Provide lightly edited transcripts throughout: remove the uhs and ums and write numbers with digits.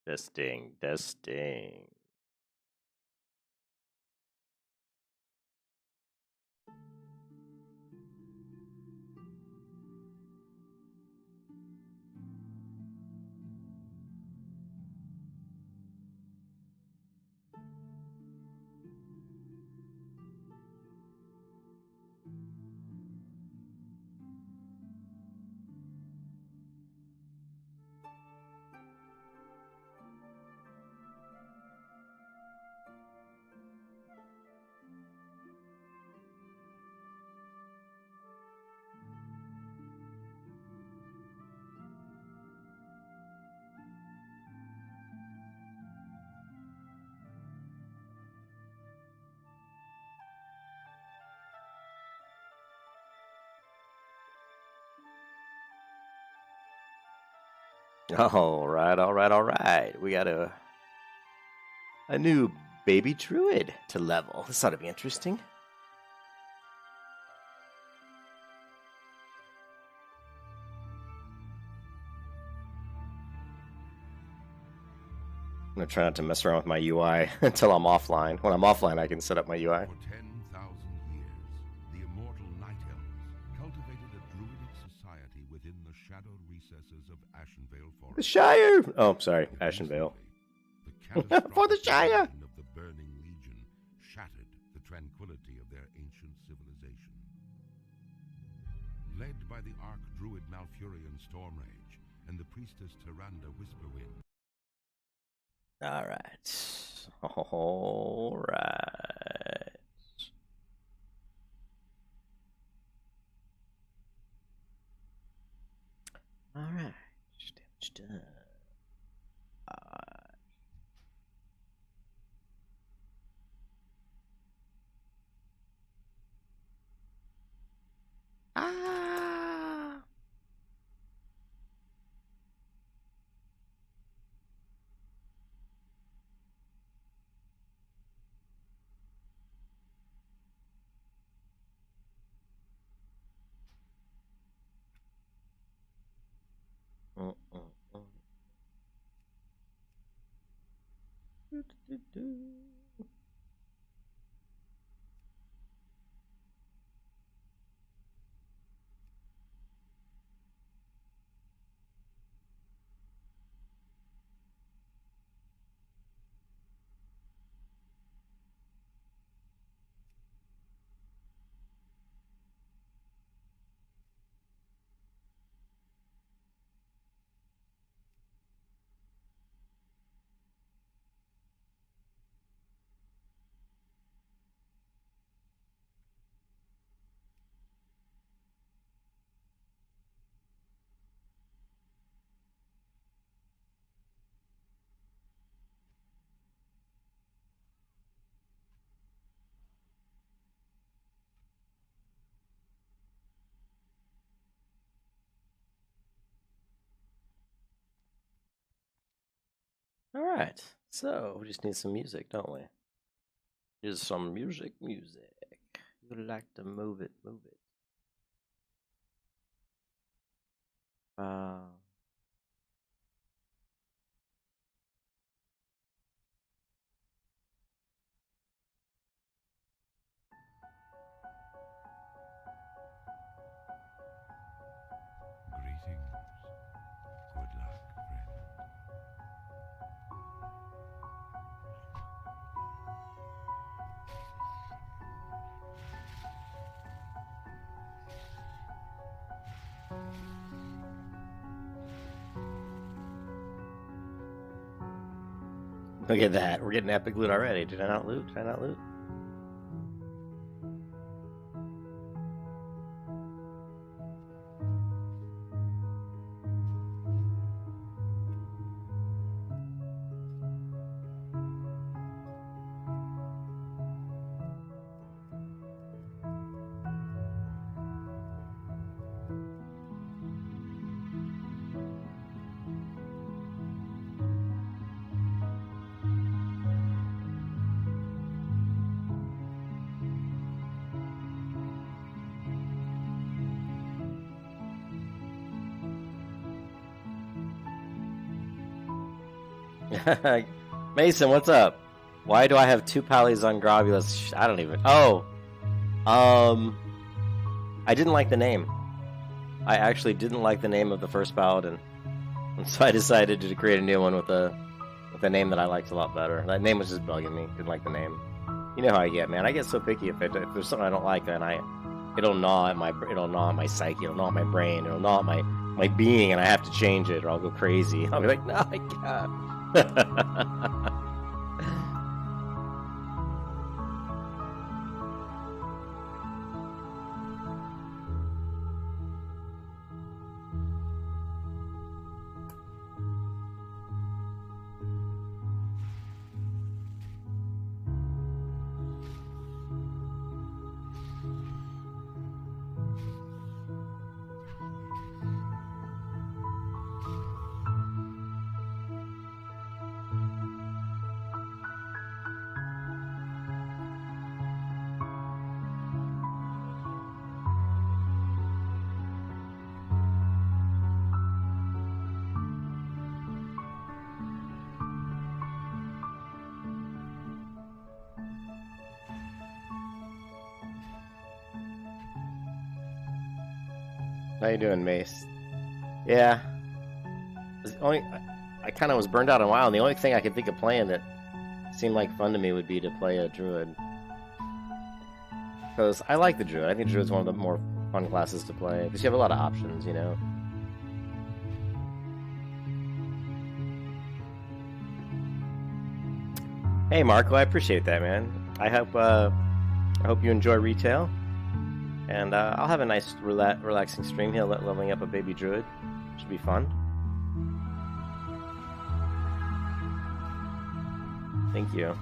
Testing, testing. All right, all right, all right. We got a new baby druid to level. This ought to be interesting. I'm gonna try not to mess around with my UI until I'm offline. When I'm offline, I can set up my UI. For 10,000 years, the immortal Night Elves cultivated a druidic society within the shadowed recesses of Ashenvale Forest. The Shire! Oh, sorry, Ashenvale. For the Shire! Of the Burning Legion shattered the tranquility of their ancient civilization. Led by the Arch-Druid Malfurion Stormrage and the priestess Tyrande Whisperwind. All right. All right. All right. Damage done. Ah. All right, so we just need some music, don't we? Just some music. You like to move it, move it. Greetings. Good luck, friend. Look at that. We're getting epic loot already. Did I not loot? Did I not loot? Mason, what's up? Why do I have 2 Pallies on Grovulus? I don't even... Oh! I didn't like the name. I actually didn't like the name of the first Paladin. And so I decided to create a new one with a name that I liked a lot better. That name was just bugging me. Didn't like the name. You know how I get, man. I get so picky if there's something I don't like, then it'll gnaw at my psyche, it'll gnaw at my brain, it'll gnaw at my being, and I have to change it, or I'll go crazy. I'll be like, no, I can't. How you doing, Mace? Yeah. I kind of was burned out on WoW, and the only thing I could think of playing that seemed like fun to me would be to play a Druid. Because I like the Druid. I think Druid's one of the more fun classes to play, because you have a lot of options, you know? Hey, Marco, I appreciate that, man. I hope you enjoy retail. And I'll have a nice, relaxing stream here, leveling up a baby Druid. Should be fun. Thank you.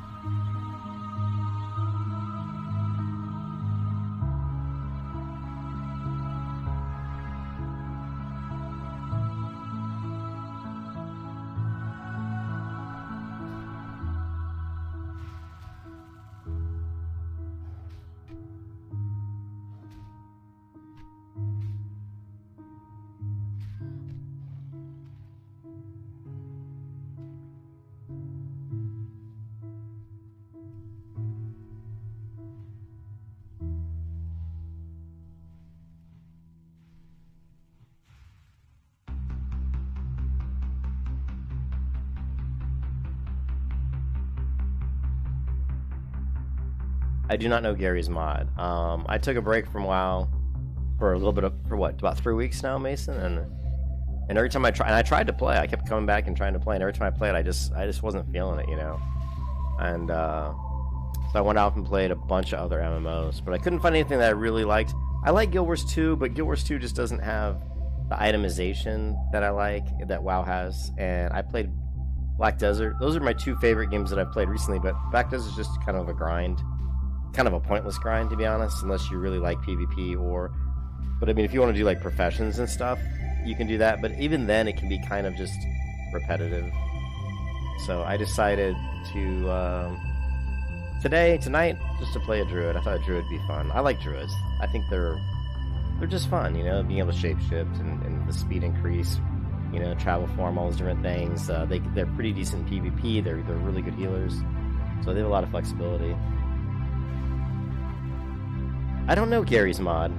I do not know Gary's mod. I took a break from WoW for a little bit about 3 weeks now, Mason, and every time I tried to play, I kept coming back and trying to play, and every time I played, I just wasn't feeling it, you know. And so I went out and played a bunch of other MMOs, but I couldn't find anything that I really liked. I like Guild Wars 2, but Guild Wars 2 just doesn't have the itemization that I like, that WoW has. And I played Black Desert. Those are my 2 favorite games that I've played recently, but Black Desert is just kind of a grind. Kind of a pointless grind, to be honest, unless you really like PvP but I mean, if you want to do like professions and stuff, you can do that, but even then it can be kind of just repetitive. So I decided to tonight just to play a Druid. I thought a Druid would be fun. I like Druids. I think they're just fun, you know, being able to shapeshift and the speed increase, you know, travel form, all those different things. They're pretty decent PvP. They're really good healers, so they have a lot of flexibility. I don't know Gary's mod.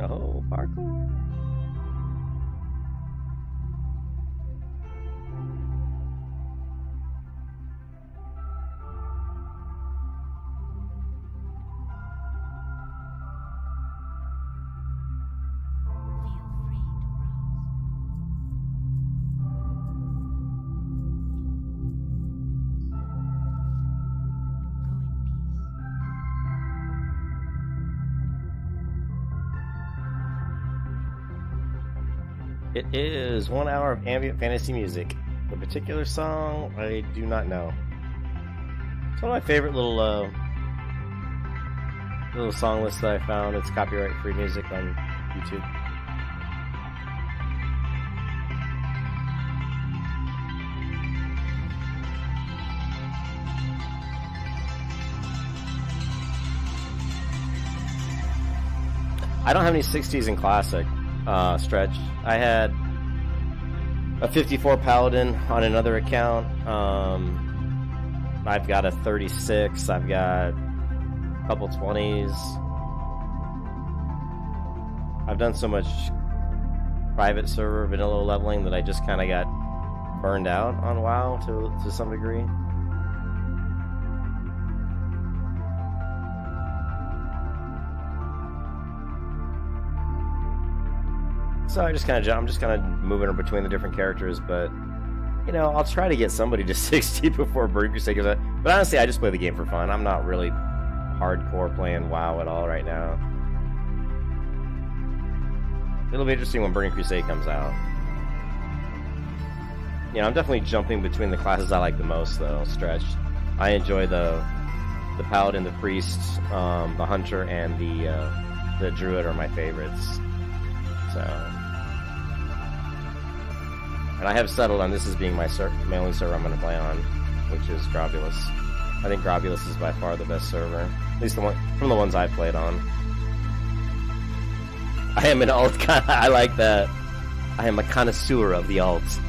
Oh, parkour. It is 1 hour of ambient fantasy music. The particular song, I do not know. It's one of my favorite little song lists that I found. It's copyright-free music on YouTube. I don't have any 60s in Classic. Stretch. I had a 54 Paladin on another account. I've got a 36. I've got a couple 20s. I've done so much private server vanilla leveling that I just kind of got burned out on WoW to some degree. So I'm just kind of moving between the different characters, but you know, I'll try to get somebody to 60 before Burning Crusade comes out. But honestly, I just play the game for fun. I'm not really hardcore playing WoW at all right now. It'll be interesting when Burning Crusade comes out. You know, I'm definitely jumping between the classes I like the most, though. Stretch. I enjoy the Paladin, the Priest, the Hunter, and the Druid are my favorites. So. And I have settled on this as being my only server I'm going to play on, which is Grovulus. I think Grovulus is by far the best server, at least from the ones I've played on. I am an alt. I like that. I am a connoisseur of the alts.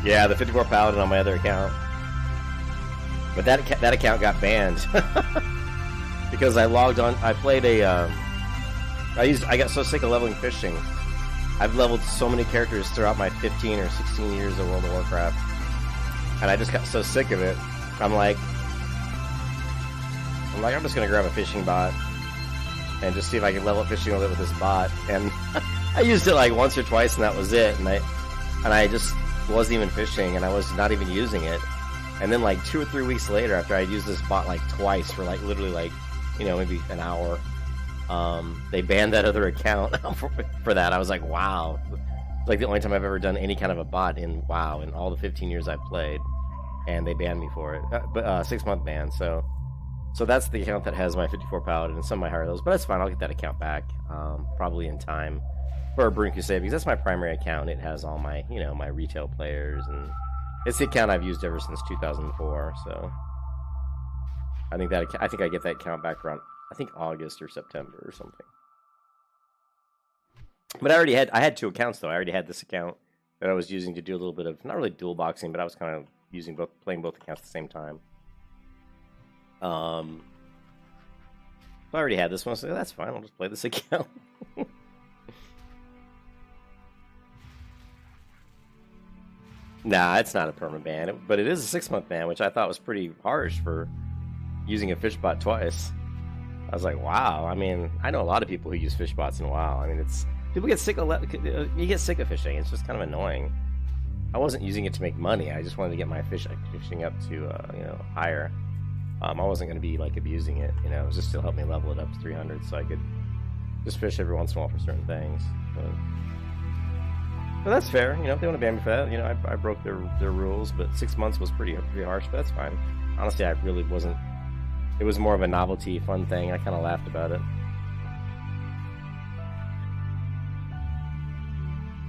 Yeah, the 54 Paladin on my other account, but that account got banned because I logged on. I played a. I got so sick of leveling fishing. I've leveled so many characters throughout my 15 or 16 years of World of Warcraft, and I just got so sick of it. I'm like, I'm just gonna grab a fishing bot and just see if I can level up fishing a little bit with this bot. And I used it like once or twice, and that was it. And I just wasn't even fishing, and I was not even using it. And then like 2 or 3 weeks later, after I used this bot like twice for like literally like, you know, maybe an hour. They banned that other account for that. I was like, wow. It's like the only time I've ever done any kind of a bot in WoW in all the 15 years I've played, and they banned me for it. But 6-month ban. So that's the account that has my 54 Paladin and some of my higher levels. But that's fine. I'll get that account back probably in time for Burning Crusade, because that's my primary account. It has all my, you know, my retail players, and it's the account I've used ever since 2004. So I think I get that account back around, I think, August or September or something. But I had 2 accounts though. I already had this account that I was using to do a little bit of, not really dual boxing, but I was kind of playing both accounts at the same time. So I already had this one, so that's fine. I'll just play this account. Nah, it's not a permanent ban, but it is a 6-month ban, which I thought was pretty harsh for using a fish bot twice. I was like, wow. I mean, I know a lot of people who use fish bots in WoW. I mean, people get sick of you get sick of fishing. It's just kind of annoying. I wasn't using it to make money. I just wanted to get my fishing up to you know, higher. I wasn't going to be like abusing it. You know, it was just to help me level it up to 300, so I could just fish every once in a while for certain things. But that's fair. You know, if they want to ban me for that, you know, I broke their rules. But 6 months was pretty harsh. But that's fine. Honestly, I really wasn't. It was more of a novelty, fun thing. I kind of laughed about it.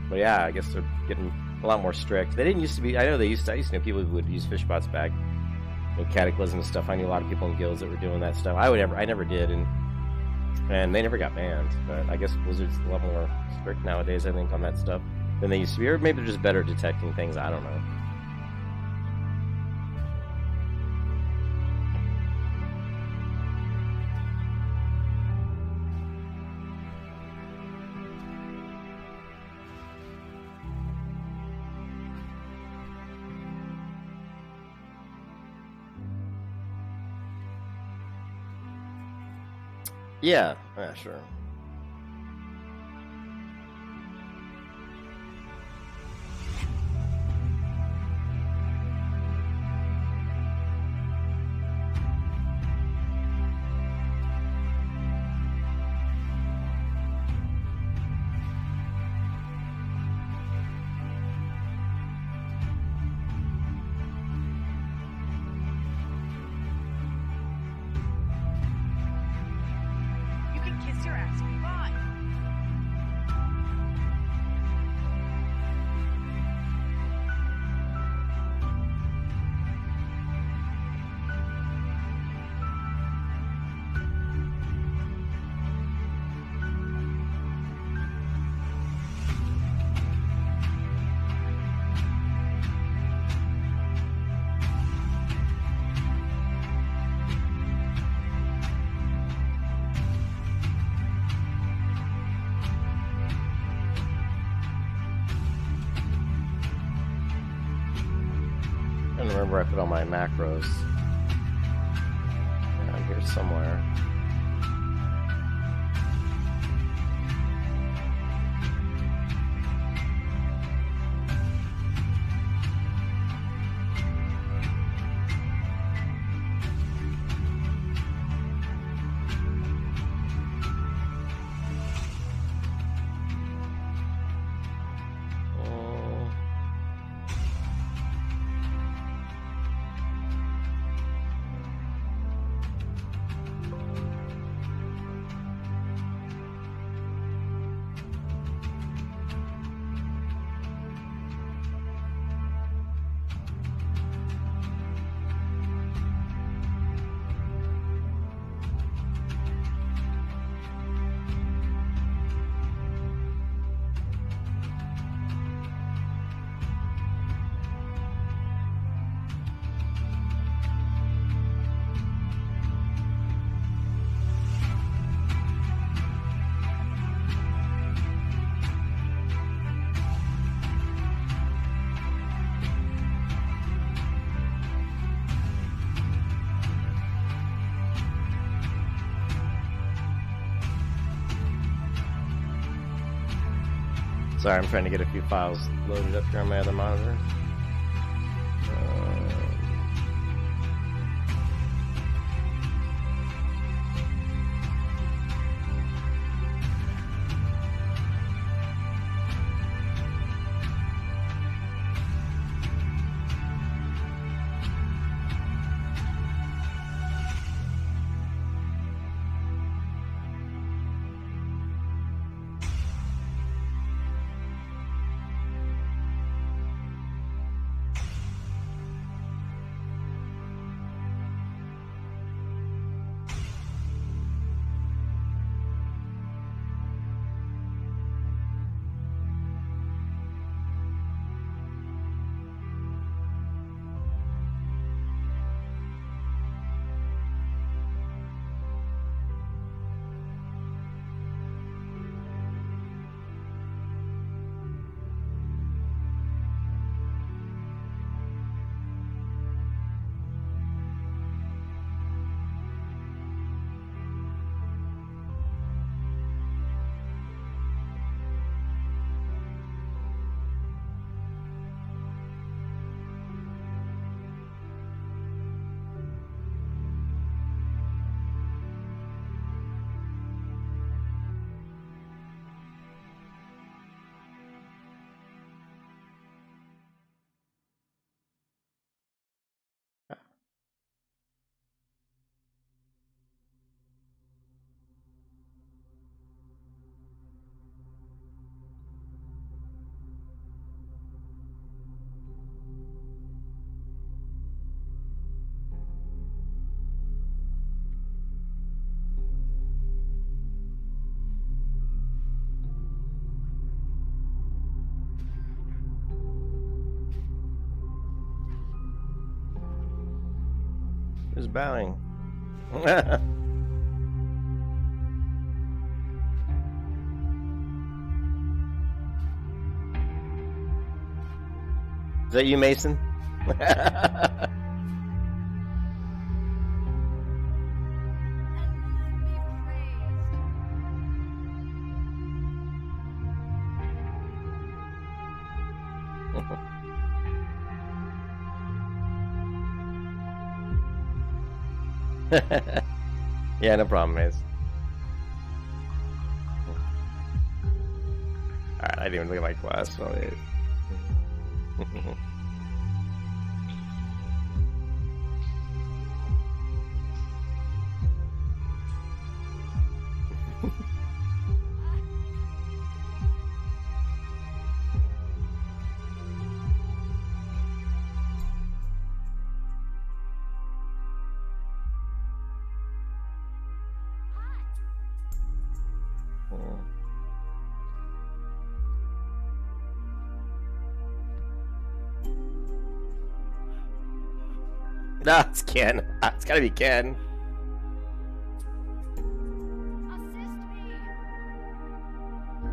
But yeah, I guess they're getting a lot more strict. They didn't used to be. I used to know people who would use fish bots back, you know, Cataclysm and stuff. I knew a lot of people in guilds that were doing that stuff. I never did, and they never got banned. But I guess Blizzard's a lot more strict nowadays, I think, on that stuff than they used to be. Or maybe they're just better at detecting things. I don't know. Yeah, yeah, sure. You can kiss your ass goodbye. I don't remember I put all my macros around here somewhere. Sorry, I'm trying to get a few files loaded up here on my other monitor. Who's bowing? Is that you, Mason? Yeah, no problem, Maze. Alright, I didn't even look at my quest. So No, it's Ken. It's gotta be Ken.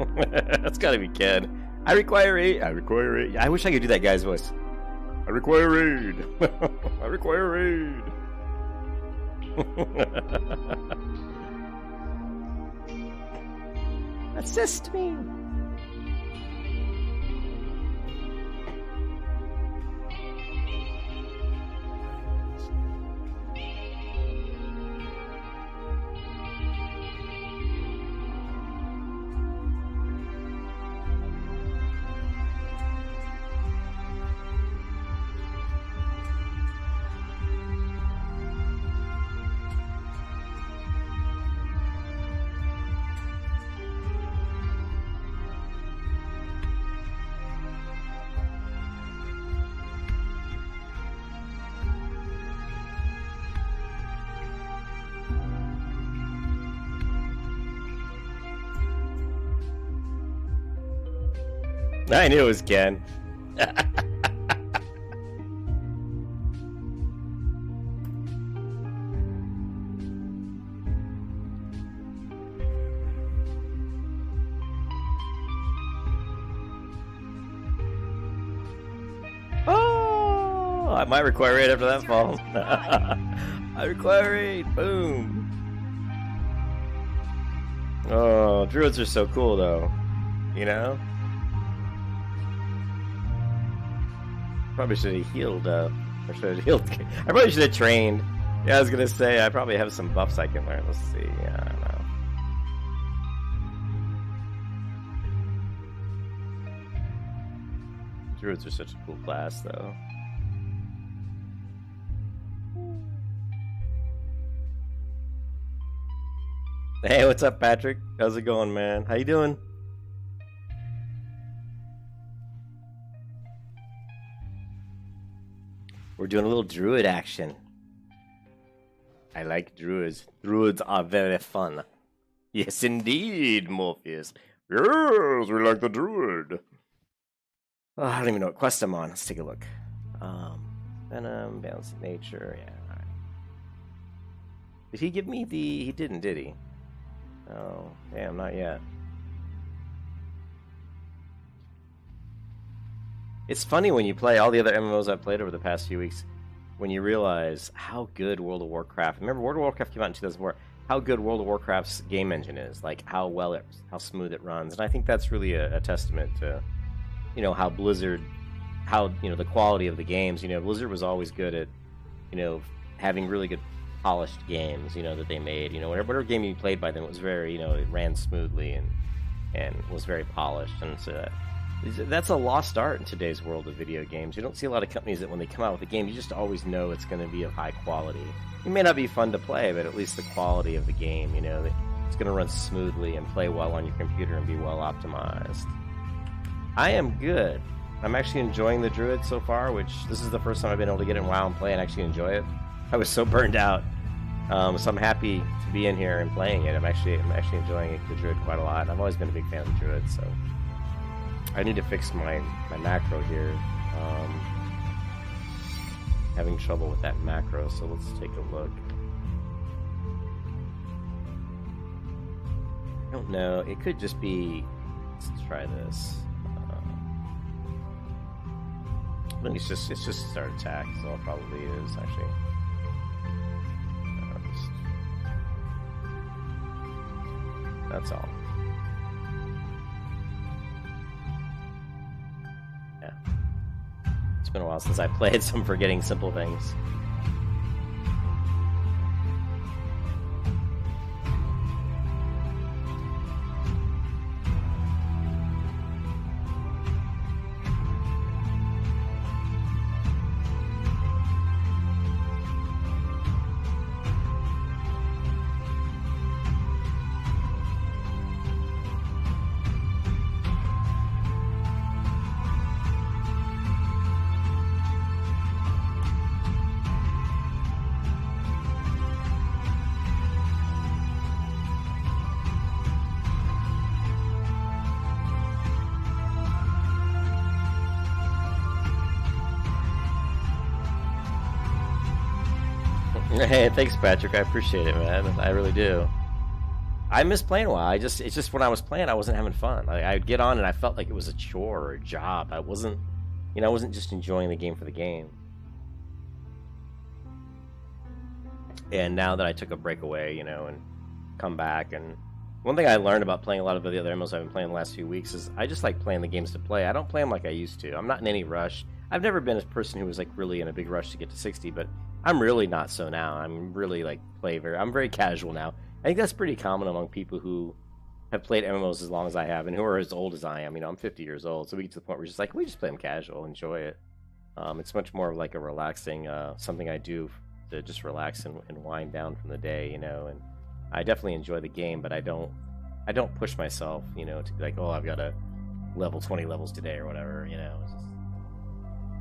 It's gotta be Ken. I require aid. I require aid. I wish I could do that guy's voice. I require aid. I require aid. Assist me. I knew it was Ken. Oh, I might require aid after that fall. I require aid. Boom. Oh, druids are so cool, though. You know? Probably should have healed up. Or should have healed. I probably should have trained. Yeah, I was gonna say, I probably have some buffs I can learn. Let's see. Yeah, I don't know. Druids are such a cool class, though. Hey, what's up, Patrick? How's it going, man? How you doing? We're doing a little druid action. I like druids. Druids are very fun. Yes, indeed, Morpheus. Yes, we like the druid. Oh, I don't even know what quest I'm on. Let's take a look. Venom, Balanced Nature. Yeah, all right. Did he give me the... He didn't, did he? Oh, damn, not yet. It's funny when you play all the other MMOs I've played over the past few weeks, when you realize how good World of Warcraft... Remember, World of Warcraft came out in 2004. How good World of Warcraft's game engine is. Like, how smooth it runs. And I think that's really a testament to, you know, how Blizzard... How, you know, the quality of the games. You know, Blizzard was always good at, you know, having really good polished games, you know, that they made. You know, whatever game you played by them, it was very, you know, it ran smoothly and was very polished. And so that's a lost art in today's world of video games. You don't see a lot of companies that when they come out with a game, you just always know it's going to be of high quality. It may not be fun to play, but at least the quality of the game, you know, it's going to run smoothly and play well on your computer and be well optimized. I am good. I'm actually enjoying the Druid so far, which this is the first time I've been able to get in WoW and play and actually enjoy it. I was so burned out, so I'm happy to be in here and playing it. I'm actually enjoying the Druid quite a lot. I've always been a big fan of the Druid, so I need to fix my macro here. Having trouble with that macro, so let's take a look. I don't know. It could just be. Let's try this. I think it's just start attack. That's all it probably is actually. That's all. Yeah. It's been a while since I played, so I'm forgetting simple things. Hey, thanks, Patrick. I appreciate it, man. I really do. I miss playing a while. It's just when I was playing, I wasn't having fun. Like, I'd get on and I felt like it was a chore or a job. I wasn't, I wasn't just enjoying the game for the game. And now that I took a break away, and come back, and one thing I learned about playing a lot of the other MMOs I've been playing the last few weeks is I just like playing the games to play. I don't play them like I used to. I'm not in any rush. I've never been a person who was like really in a big rush to get to 60, but I'm really not so now. I'm really like I'm very casual now. I think that's pretty common among people who have played MMOs as long as I have and who are as old as I am. I'm 50 years old, so we get to the point where it's just like we just play them casual, enjoy it. It's much more of like a relaxing something I do to just relax and wind down from the day, and I definitely enjoy the game, but I don't push myself, to be like, oh, I've got to level 20 levels today or whatever, It's just,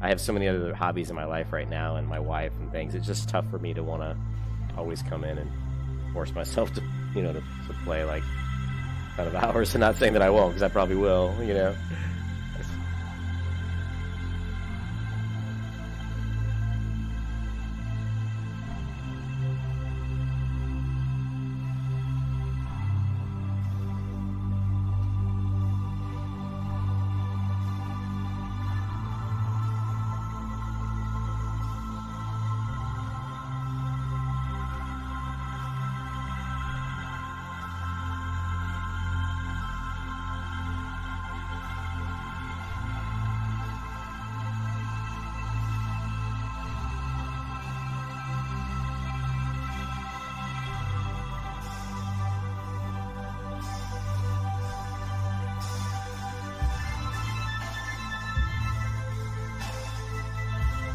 I have so many other hobbies in my life right now and my wife and things. It's just tough for me to want to always come in and force myself to, to play like kind of hours. And not saying that I won't, because I probably will,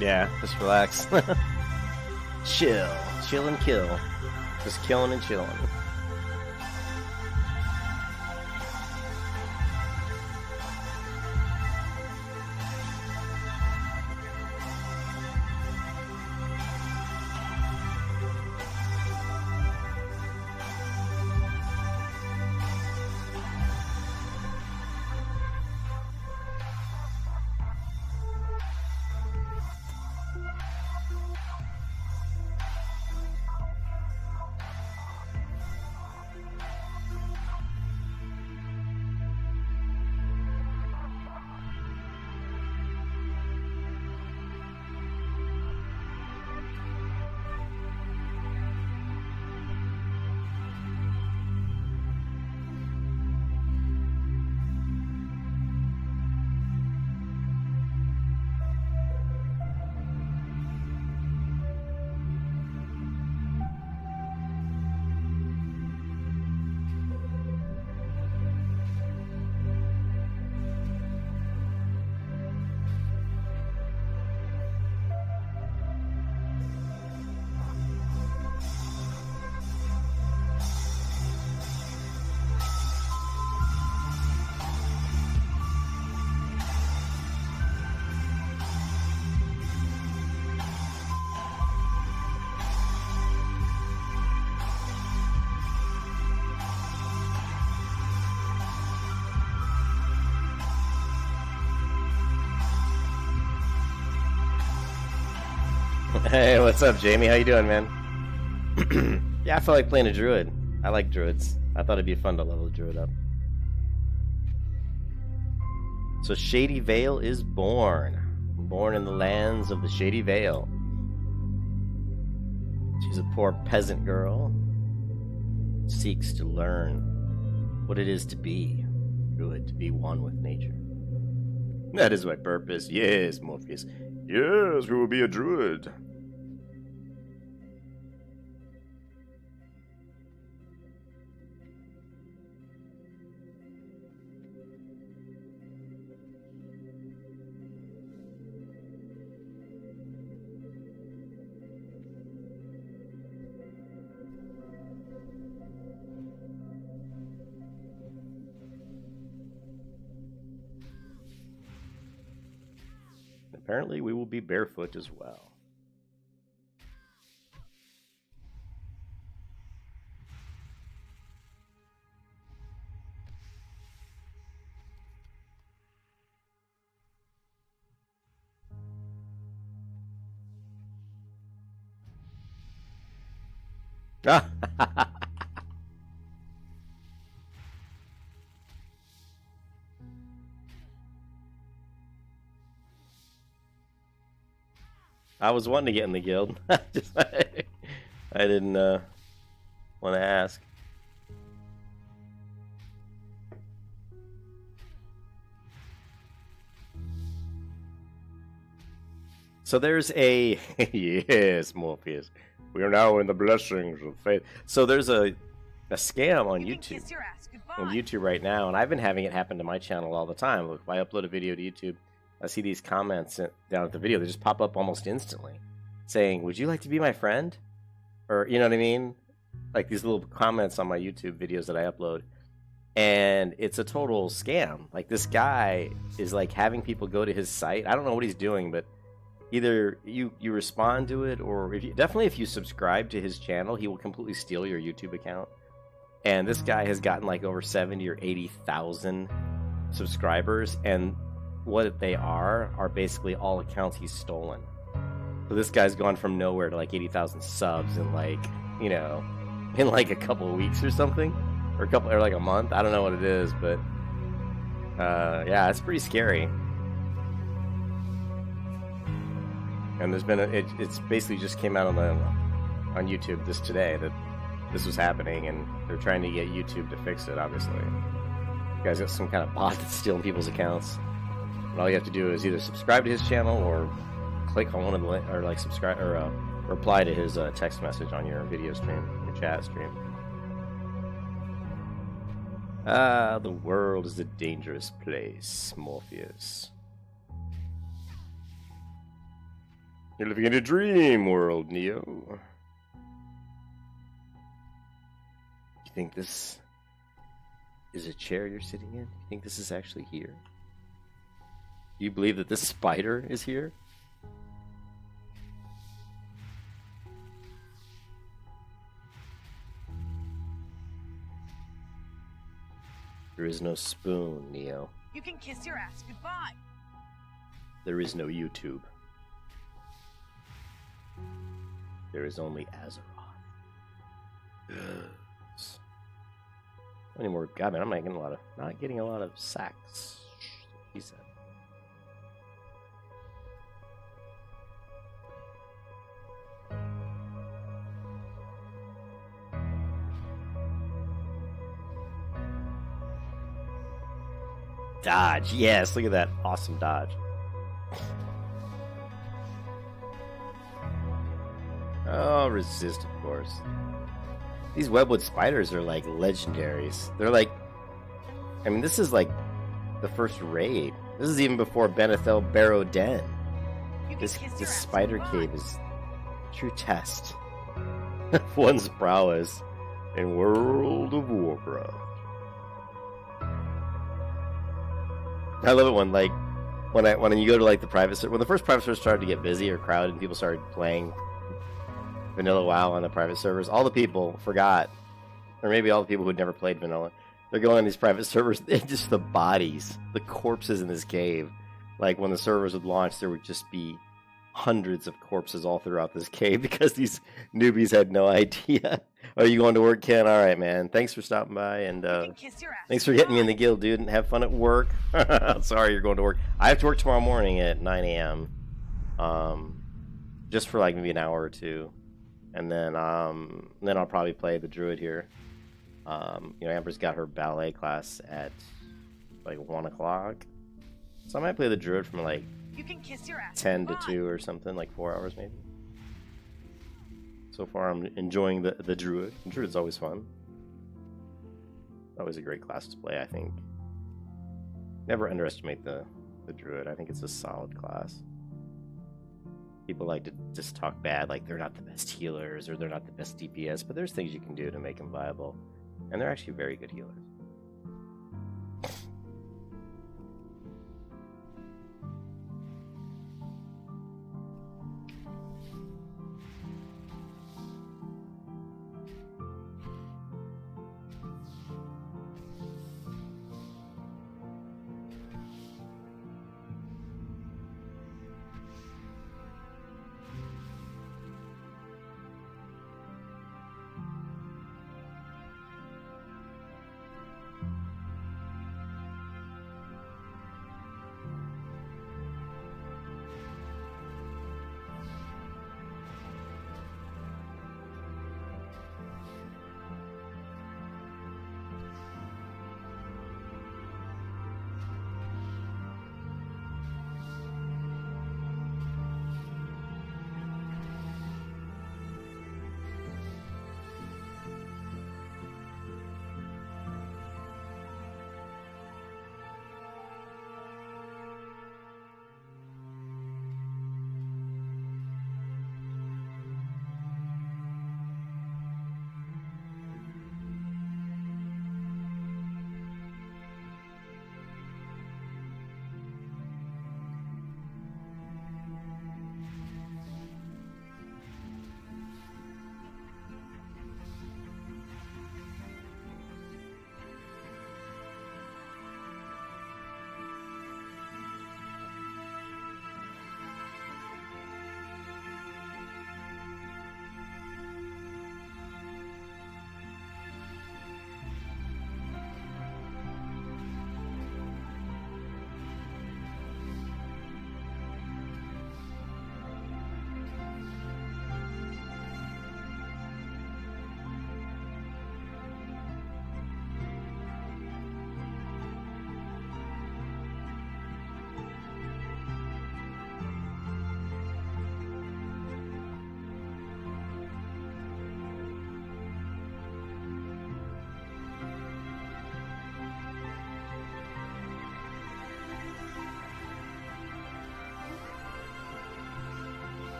Yeah, just relax. Chill and kill. Just killing and chilling. Hey, what's up, Jamie? How you doing, man? Yeah, I feel like playing a druid. I like druids. I thought it'd be fun to level a druid up. So Shady Vale is born. Born in the lands of the Shady Vale. She's a poor peasant girl. Seeks to learn what it is to be druid, to be one with nature. That is my purpose. Yes, Morpheus. Yes, we will be a druid. Apparently, we will be barefoot as well. I was wanting to get in the guild. Just, I didn't want to ask. So there's a yes, Morpheus. We are now in the blessings of faith. So there's a scam on You can YouTube. kiss your ass goodbye. On YouTube right now, and I've been having it happen to my channel all the time. Look, if I upload a video to YouTube, I see these comments down at the video. They just pop up almost instantly, saying, "Would you like to be my friend?" Or you know what I mean? Like these little comments on my YouTube videos that I upload, and it's a total scam. Like this guy is like having people go to his site. I don't know what he's doing, but either you respond to it, or if you subscribe to his channel, he will completely steal your YouTube account. And this guy has gotten like over 70 or 80,000 subscribers, and what they are basically all accounts he's stolen. So this guy's gone from nowhere to like 80,000 subs in like, you know, in like a couple of weeks or something, or like a month. I don't know what it is, but yeah, it's pretty scary. And there's been it's basically just came out on YouTube today that this was happening, and they're trying to get YouTube to fix it. Obviously, you guys got some kind of bot that's stealing people's accounts. And all you have to do is either subscribe to his channel or click on one of the or like subscribe or reply to his text message on your video stream, your chat stream. The world is a dangerous place, Morpheus. You're living in a dream world, Neo. You think this is a chair you're sitting in? You think this is actually here? You believe that this spider is here? There is no spoon, Neo. You can kiss your ass goodbye. There is no YouTube. There is only Azeroth. Yes. Any more? God, man, I'm not getting a lot of sacks. He said. Dodge, yes, look at that awesome dodge. Oh, resist, of course. These webwood spiders are like legendaries. They're like, I mean, this is like the first raid. This is even before Benethel Barrow Den. This spider cave is a true test of one's prowess in World of Warcraft. I love it when you go to like the private server. When the first private servers started to get busy or crowded and people started playing Vanilla WoW on the private servers, all the people forgot, or maybe all the people who had never played Vanilla, they're going on these private servers, just the bodies, the corpses in this cave. Like when the servers would launch, there would just be hundreds of corpses all throughout this cave because these newbies had no idea. Are you going to work, Ken? All right, man. Thanks for stopping by, and thanks for getting me in the guild, dude, and have fun at work. Sorry you're going to work. I have to work tomorrow morning at 9 a.m. Just for like maybe an hour or two. And then I'll probably play the Druid here. You know, Amber's got her ballet class at like 1 o'clock. So I might play the Druid from like 10 to 2 or something, like 4 hours maybe. So far I'm enjoying the Druid. The Druid's always fun. Always a great class to play, I think. Never underestimate the Druid. I think it's a solid class. People like to just talk bad, like they're not the best healers or they're not the best DPS, but there's things you can do to make them viable. And they're actually very good healers.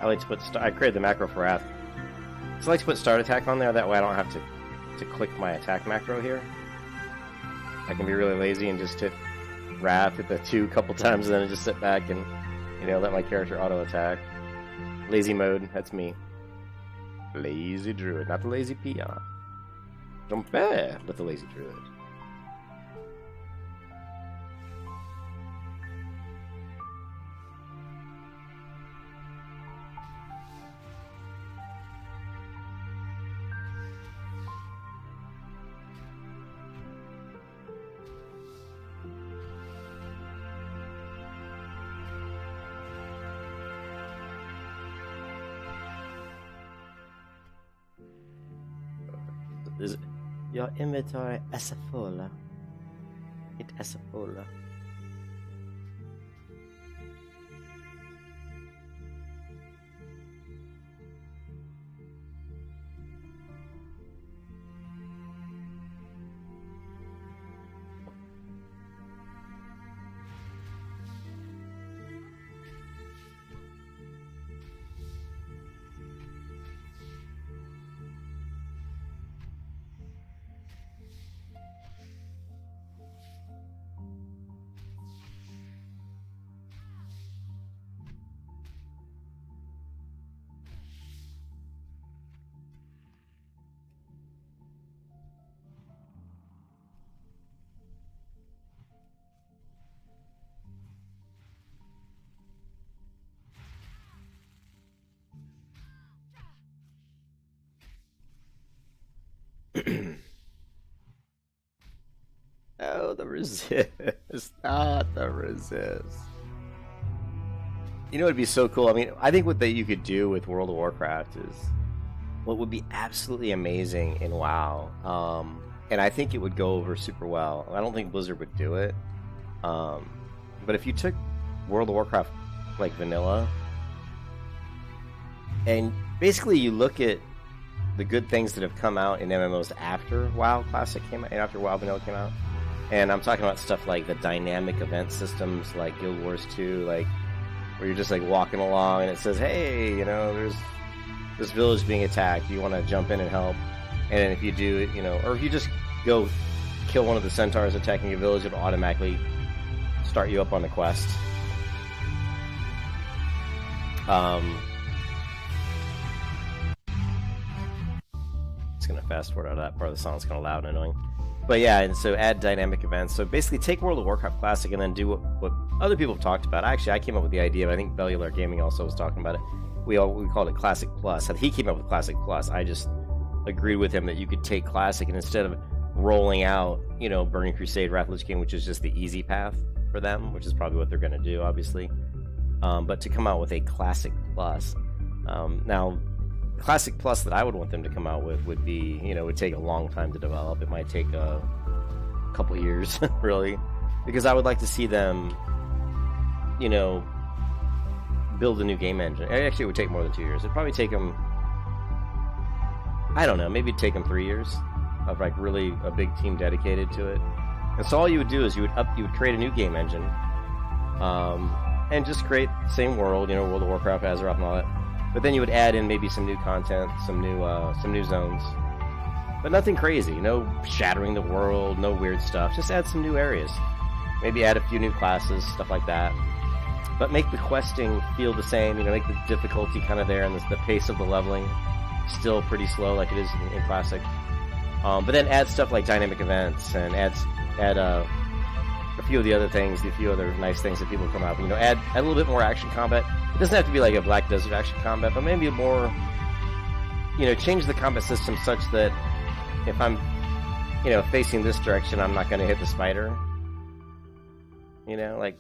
I like to put I created the macro for Wrath. So I like to put start attack on there. That way I don't have to click my attack macro here. I can be really lazy and just hit Wrath, hit the 2 a couple times, and then just sit back and, you know, let my character auto attack. Lazy mode, that's me. Lazy Druid, not the lazy peon. Don't bear with the lazy Druid. Is your inventory Asafola? It Asafola. Oh, the resist. Not the resist. You know, it'd be so cool. I mean, I think what that you could do with World of Warcraft is what would be absolutely amazing in WoW. And I think it would go over super well. I don't think Blizzard would do it. But if you took World of Warcraft like vanilla, and basically you look at the good things that have come out in MMOs after WoW Classic came out, and after WoW Vanilla came out, and I'm talking about stuff like the dynamic event systems, like Guild Wars 2, like where you're just like walking along and it says, "Hey, you know, there's this village being attacked. Do you want to jump in and help?" And if you do it, you know, or if you just go kill one of the centaurs attacking your village, it'll automatically start you up on the quest. Just gonna fast forward out of that part of the song. It's kind of loud and annoying. But yeah, and so add dynamic events. So basically take World of Warcraft Classic and then do what other people have talked about. Actually, I came up with the idea, but I think Bellular Gaming also was talking about it. We called it Classic Plus. He came up with Classic Plus. I just agreed with him that you could take Classic and instead of rolling out, you know, Burning Crusade, Wrath of the Lich King, which is just the easy path for them, which is probably what they're going to do, obviously. But to come out with a Classic Plus. Now, Classic Plus that I would want them to come out with would be, you know, it would take a long time to develop. It might take a couple years, really, because I would like to see them, you know, build a new game engine. Actually, it would take more than 2 years. It'd probably take them, I don't know, maybe it'd take them 3 years of like really a big team dedicated to it. And so all you would do is you would create a new game engine, and just create the same world, you know, World of Warcraft, Azeroth, and all that. But then you would add in maybe some new content, some new zones, but nothing crazy. No shattering the world, no weird stuff. Just add some new areas. Maybe add a few new classes, stuff like that. But make the questing feel the same. You know, make the difficulty kind of there, and the pace of the leveling still pretty slow, like it is in Classic. But then add stuff like dynamic events, and add a few of the other things, a few other nice things that people come out with. You know, add a little bit more action combat. It doesn't have to be like a Black Desert action combat, but maybe a more, you know, change the combat system such that if I'm, you know, facing this direction, I'm not going to hit the spider. You know, like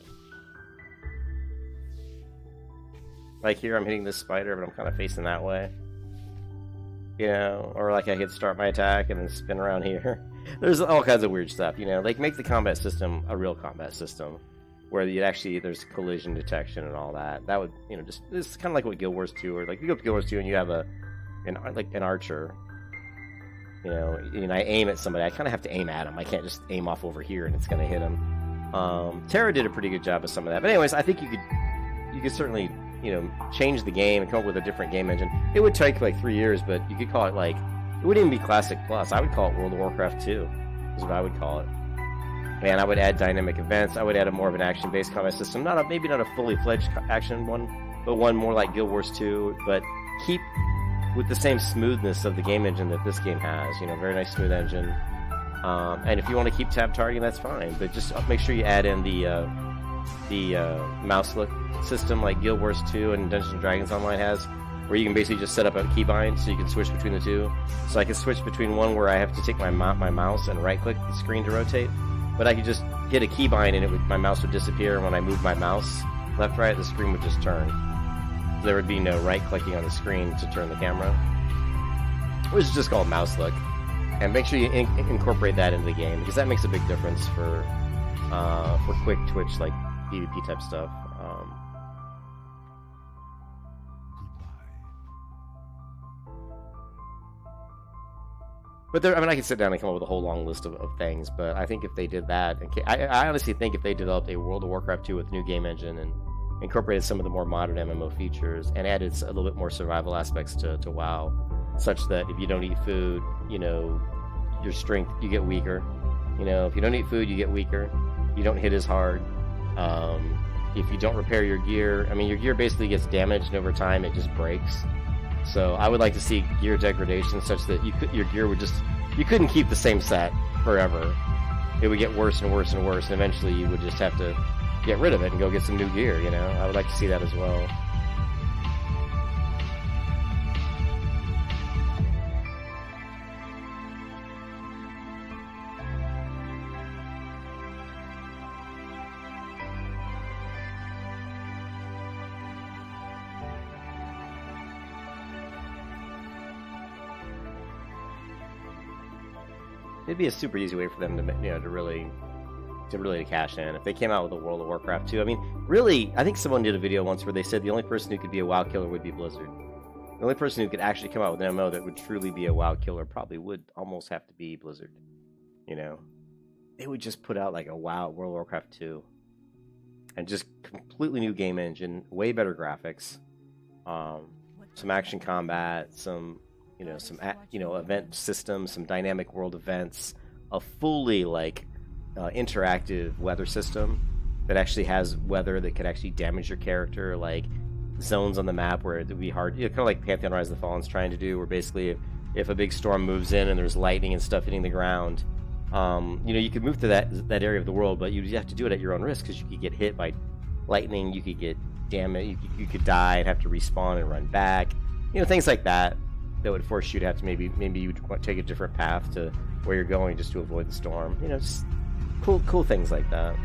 here I'm hitting this spider, but I'm kind of facing that way. You know, or like I hit start my attack and then spin around here. There's all kinds of weird stuff, you know. Like make the combat system a real combat system, where you actually there's collision detection and all that. That would, you know, just it's kind of like what Guild Wars 2, or like you go up to Guild Wars 2 and you have an archer. You know, and I aim at somebody. I kind of have to aim at him. I can't just aim off over here and it's going to hit him. Terra did a pretty good job of some of that. But anyways, I think you could certainly you know, change the game and come up with a different game engine, it would take like 3 years, but you could call it like, it wouldn't even be Classic Plus. I would call it World of Warcraft 2, is what I would call it. And I would add dynamic events. I would add a more of an action-based combat system. Maybe not a fully fledged action one, but one more like Guild Wars 2. But keep with the same smoothness of the game engine that this game has. You know, very nice smooth engine. And if you want to keep tab targeting, that's fine. But just make sure you add in the mouse look system like Guild Wars 2 and Dungeons & Dragons Online has, where you can basically just set up a keybind so you can switch between the two. So I can switch between one where I have to take my mouse and right-click the screen to rotate, but I could just hit a keybind and my mouse would disappear, and when I move my mouse left, right, the screen would just turn. So there would be no right-clicking on the screen to turn the camera, which is just called mouse look. And make sure you incorporate that into the game, because that makes a big difference for quick twitch, like PvP type stuff. But I mean, I could sit down and come up with a whole long list of things, but I think if they did that, I honestly think if they developed a World of Warcraft 2 with new game engine and incorporated some of the more modern MMO features and added a little bit more survival aspects to WoW, such that if you don't eat food, you know, your strength, you get weaker. You know, if you don't eat food, you get weaker. You don't hit as hard. If you don't repair your gear, I mean, your gear basically gets damaged, and over time it just breaks. So I would like to see gear degradation such that your gear would you couldn't keep the same set forever. It would get worse and worse and worse, and eventually you would just have to get rid of it and go get some new gear, you know? I would like to see that as well. It'd be a super easy way for them to, you know, to really cash in if they came out with a World of Warcraft 2. I mean, really, I think someone did a video once where they said the only person who could be a WoW killer would be Blizzard. The only person who could actually come out with an MMO that would truly be a WoW killer probably would almost have to be Blizzard. You know, they would just put out like a WoW World of Warcraft 2, and just completely new game engine, way better graphics, some action combat, some event systems, some dynamic world events, a fully interactive weather system that actually has weather that could actually damage your character, like zones on the map where it would be hard, you know, kind of like Pantheon Rise of the Fallen's trying to do, where basically if a big storm moves in and there's lightning and stuff hitting the ground, you know, you could move to that area of the world, but you'd have to do it at your own risk, because you could get hit by lightning, you could get damaged, you could die and have to respawn and run back, you know, things like that would force you to have to maybe you'd take a different path to where you're going just to avoid the storm. You know, just cool things like that.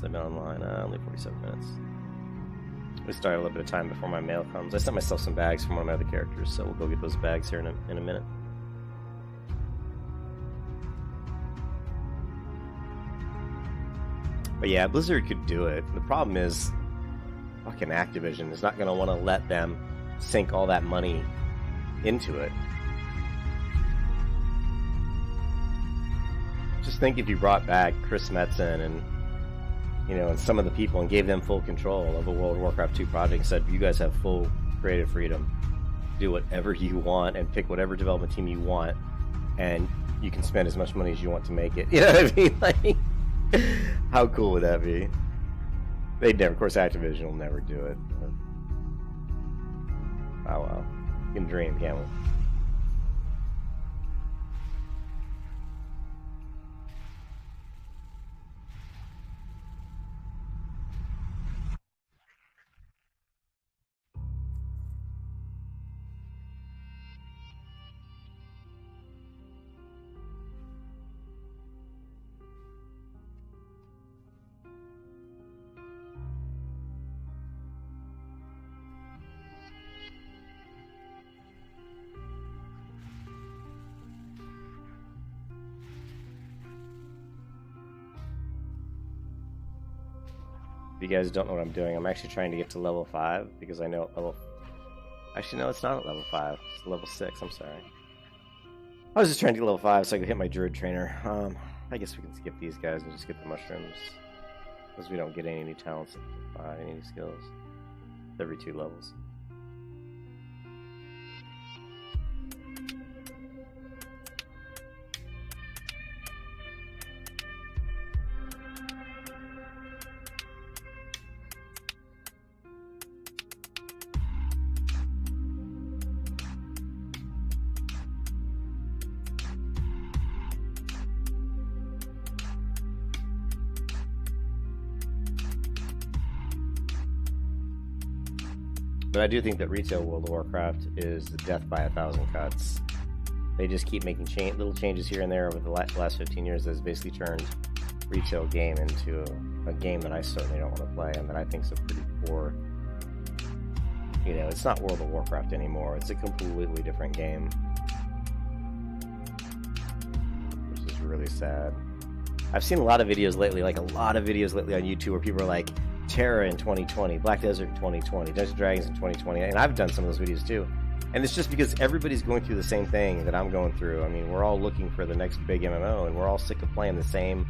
I've been online, only 47 minutes. We started a little bit of time before my mail comes. I sent myself some bags from one of my other characters, so we'll go get those bags here in a minute. But yeah, Blizzard could do it. The problem is, fucking Activision is not going to want to let them sink all that money into it. Just think if you brought back Chris Metzen and, you know, and some of the people, and gave them full control of a World of Warcraft 2 project, and said, you guys have full creative freedom. Do whatever you want and pick whatever development team you want, and you can spend as much money as you want to make it. You know what I mean? Like, how cool would that be? They'd never, of course, Activision will never do it. But, oh well. You can dream, can't we? If you guys don't know what I'm doing, I'm actually trying to get to level 5 because I know level... Actually, no, it's not at level 5. It's level 6, I'm sorry. I was just trying to get level 5 so I could hit my Druid trainer. I guess we can skip these guys and just get the mushrooms. Because we don't get any new talents at level 5, any new skills. Every 2 levels. But I do think that retail World of Warcraft is death by 1,000 cuts. They just keep making little changes here and there over the last 15 years that's basically turned retail game into a game that I certainly don't want to play and that I think is a pretty poor... You know, it's not World of Warcraft anymore. It's a completely different game. Which is really sad. I've seen a lot of videos lately, on YouTube where people are like, Terra in 2020, Black Desert in 2020, Dungeons & Dragons in 2020, and I've done some of those videos too. And it's just because everybody's going through the same thing that I'm going through. I mean, we're all looking for the next big MMO, and we're all sick of playing the same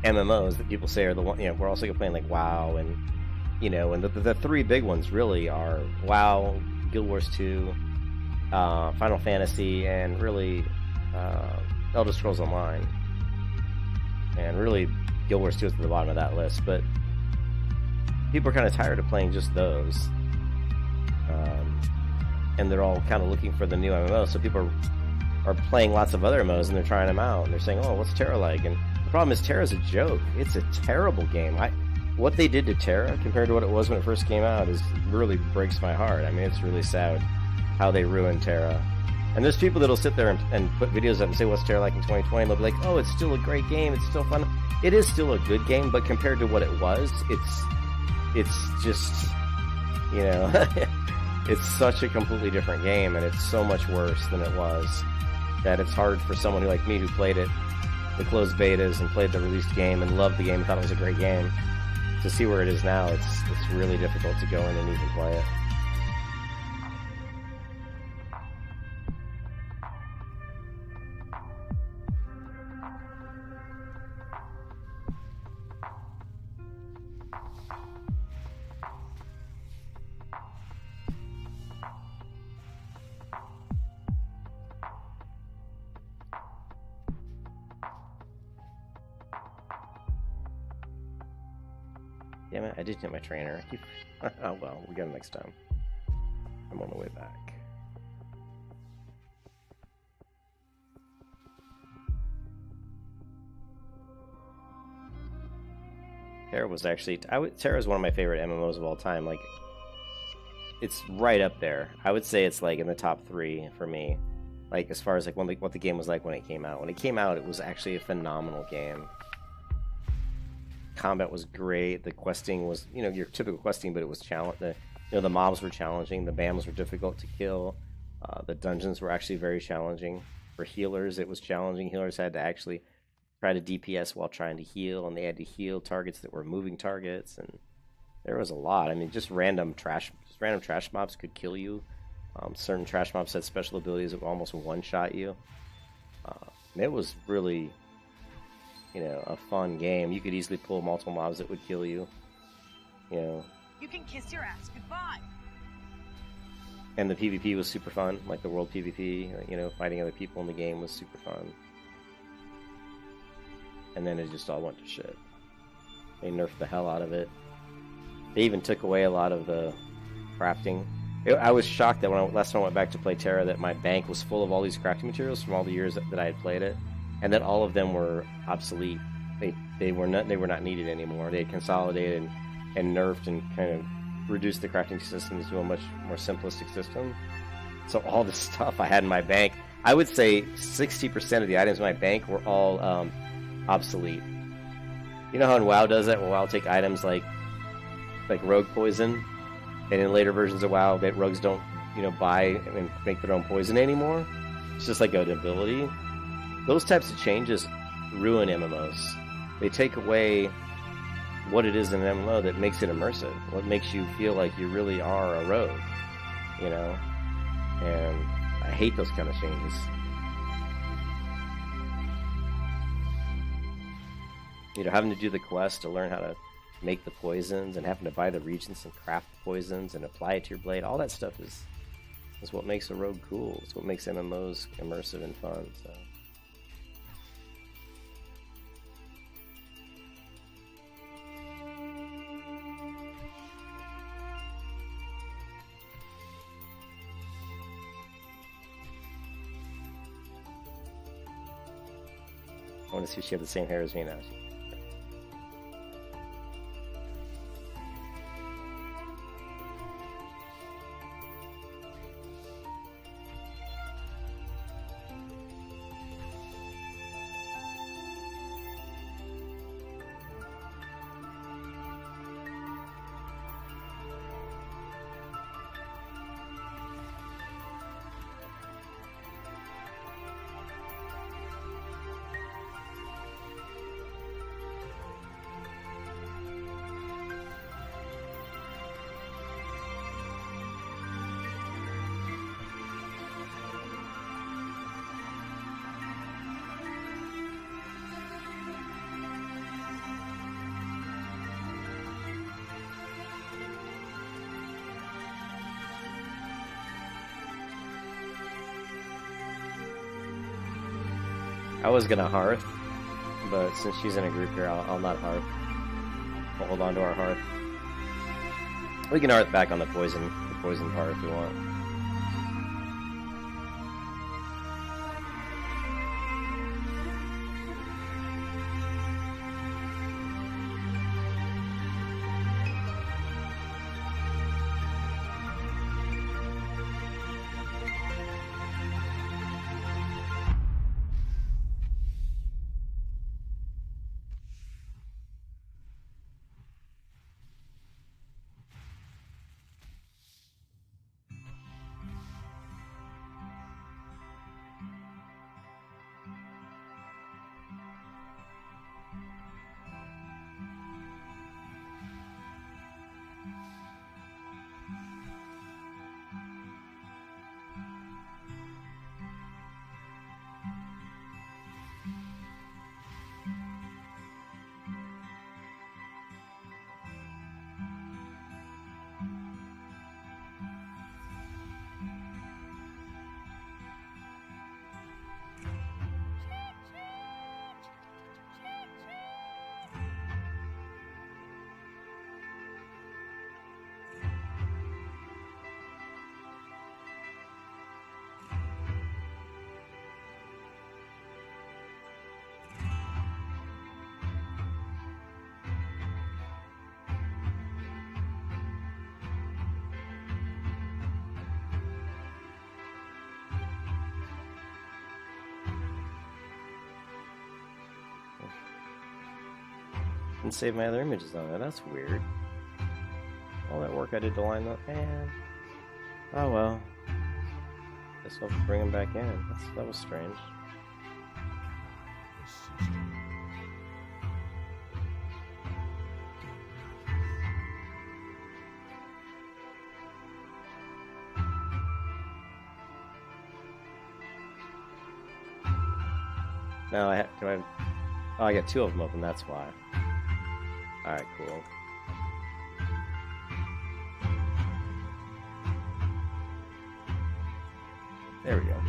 MMOs that people say are the one. You know, we're all sick of playing like WoW, and you know, and the 3 big ones really are WoW, Guild Wars 2, Final Fantasy, and really Elder Scrolls Online. And really, Guild Wars 2 is at the bottom of that list, but people are kind of tired of playing just those. And they're all kind of looking for the new MMO, so people are playing lots of other MMOs and they're trying them out, and they're saying, oh, what's Terra like? And the problem is Terra's a joke. It's a terrible game. What they did to Terra compared to what it was when it first came out really breaks my heart. I mean, it's really sad how they ruined Terra. And there's people that'll sit there and put videos up and say, what's Terra like in 2020? And they'll be like, oh, it's still a great game. It's still fun. It is still a good game, but compared to what it was, it's just, you know, it's such a completely different game, and it's so much worse than it was that it's hard for someone like me who played it, the closed betas, and played the released game and loved the game and thought it was a great game, to see where it is now. It's really difficult to go in and even play it. Damn it, I didn't hit my trainer. Oh well, we got it next time. I'm on the way back. Terra was actually... Terra is one of my favorite MMOs of all time. Like, it's right up there. I would say it's like in the top 3 for me. Like, as far as like what the game was like when it came out. When it came out, it was actually a phenomenal game. Combat was great. The questing was, you know, your typical questing, but it was the mobs were challenging. The BAMs were difficult to kill. The dungeons were actually very challenging. For healers, it was challenging. Healers had to actually try to DPS while trying to heal, and they had to heal targets that were moving targets, and there was a lot. I mean, just random trash mobs could kill you. Certain trash mobs had special abilities that would almost one-shot you. It was really, you know, a fun game. You could easily pull multiple mobs that would kill you. You know. You can kiss your ass goodbye. And the PvP was super fun, like the world PvP. You know, fighting other people in the game was super fun. And then it just all went to shit. They nerfed the hell out of it. They even took away a lot of the crafting. I was shocked that last time I went back to play Terra, that my bank was full of all these crafting materials from all the years that I had played it, and that all of them were obsolete. They were not needed anymore. They had consolidated and nerfed and kind of reduced the crafting systems to a much more simplistic system. So all the stuff I had in my bank, I would say 60% of the items in my bank were all obsolete. You know how in WoW does that? Well, WoW will take items like rogue poison, and in later versions of WoW, that rogues don't, you know, buy and make their own poison anymore. It's just like an ability. Those types of changes ruin MMOs. They take away what it is in an MMO that makes it immersive. What makes you feel like you really are a rogue, you know? And I hate those kind of changes. You know, having to do the quest to learn how to make the poisons and having to buy the reagents and craft the poisons and apply it to your blade, all that stuff is what makes a rogue cool. It's what makes MMOs immersive and fun. So. I want to see if she had the same hair as me now. I was gonna hearth, but since she's in a group here, I'll not hearth. We'll hold on to our hearth. We can hearth back on the poison part if we want. And save my other images on it. That's weird. All that work I did to line up, man. Oh well. Guess I'll have to bring them back in. That was strange. No, I got two of them open, that's why. Alright, cool. There we go.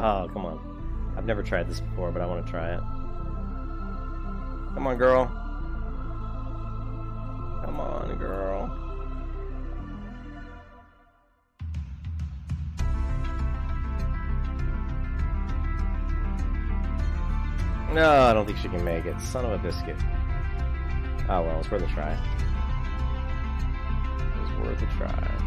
Oh, come on. I've never tried this before, but I want to try it. Come on, girl. Come on, girl. No, I don't think she can make it. Son of a biscuit. Oh well, it's worth a try. It's worth a try.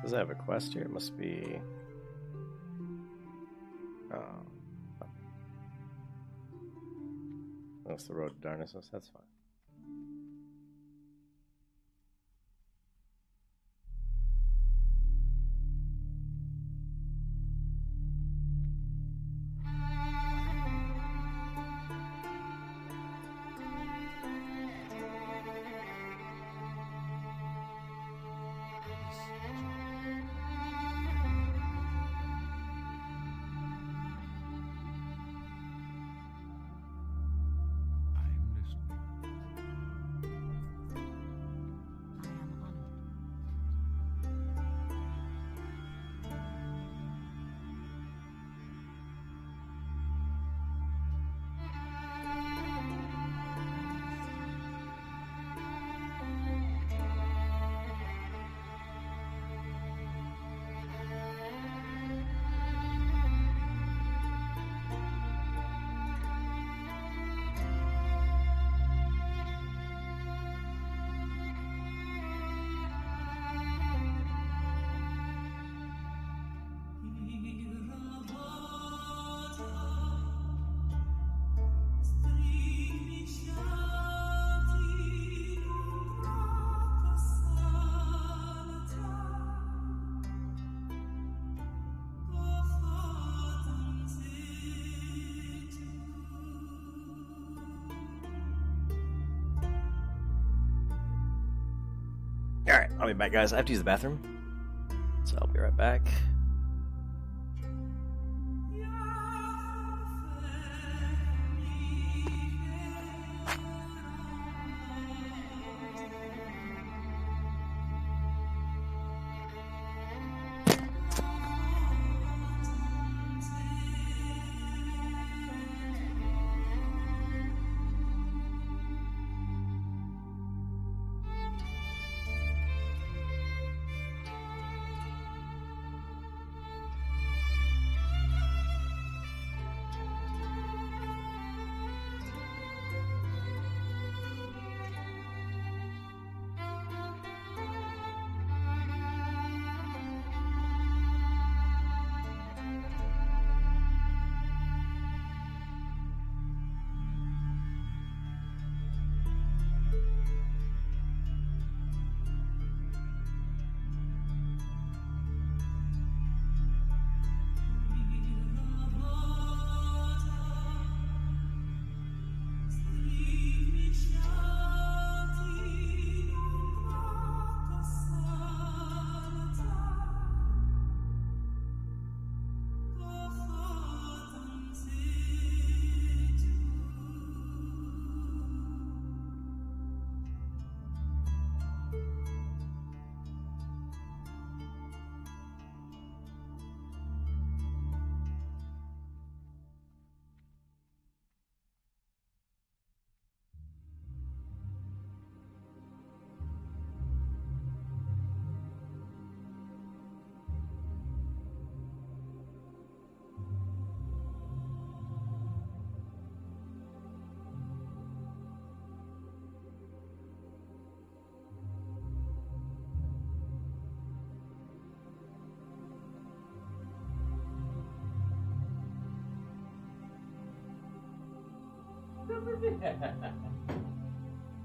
Does it have a quest here? It must be... Oh. That's the Road to Darkness. That's fine. Alright, I'll be back, guys. I have to use the bathroom, so I'll be right back.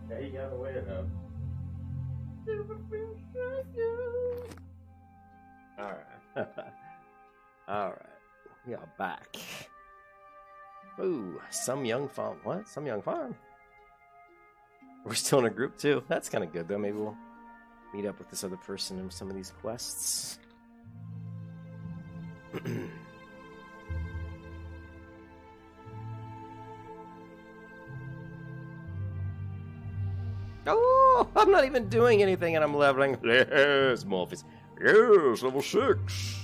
Yeah, you got away enough. Alright. Alright. We are back. Ooh, some young farm. What? Some young farm? We're still in a group too. That's kind of good though. Maybe we'll meet up with this other person in some of these quests. Oh, I'm not even doing anything and I'm leveling. Yes, Morpheus. Yes, level 6.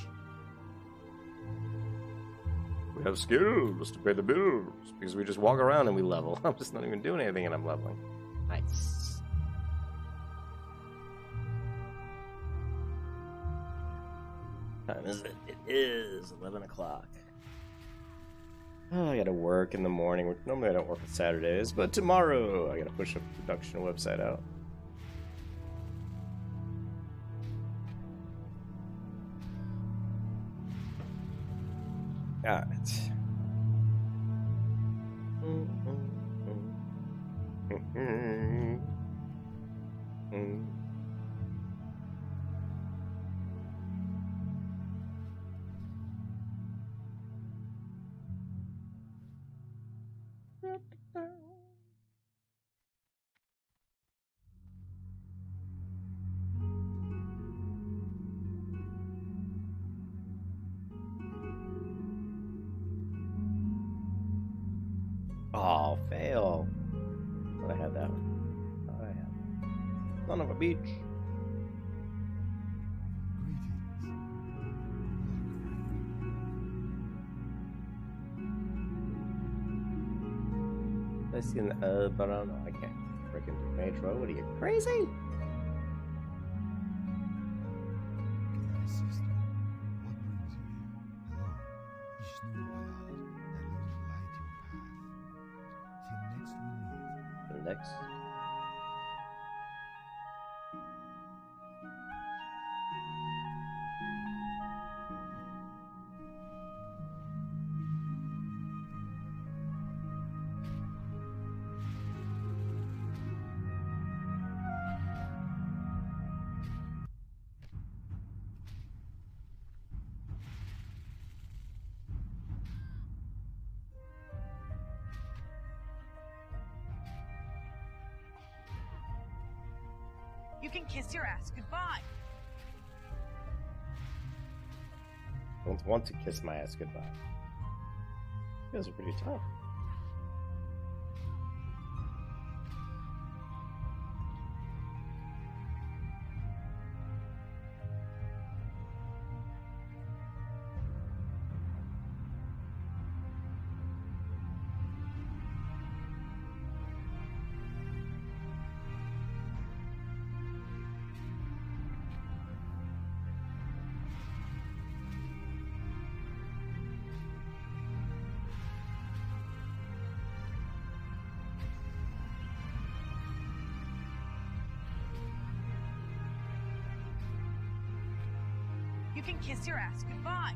We have skills to pay the bills because we just walk around and we level. I'm just not even doing anything and I'm leveling. Nice. What time is it? It is 11 o'clock. Oh, I gotta work in the morning. Normally I don't work on Saturdays, but tomorrow I gotta push a production website out. Alright. Oh, fail. But I had that one. I had that. Son of a beach. I see an but I don't know. I can't freaking do Metro. What are you, crazy? Next. You can kiss your ass goodbye. Don't want to kiss my ass goodbye. You guys are pretty tough. You can kiss your ass goodbye.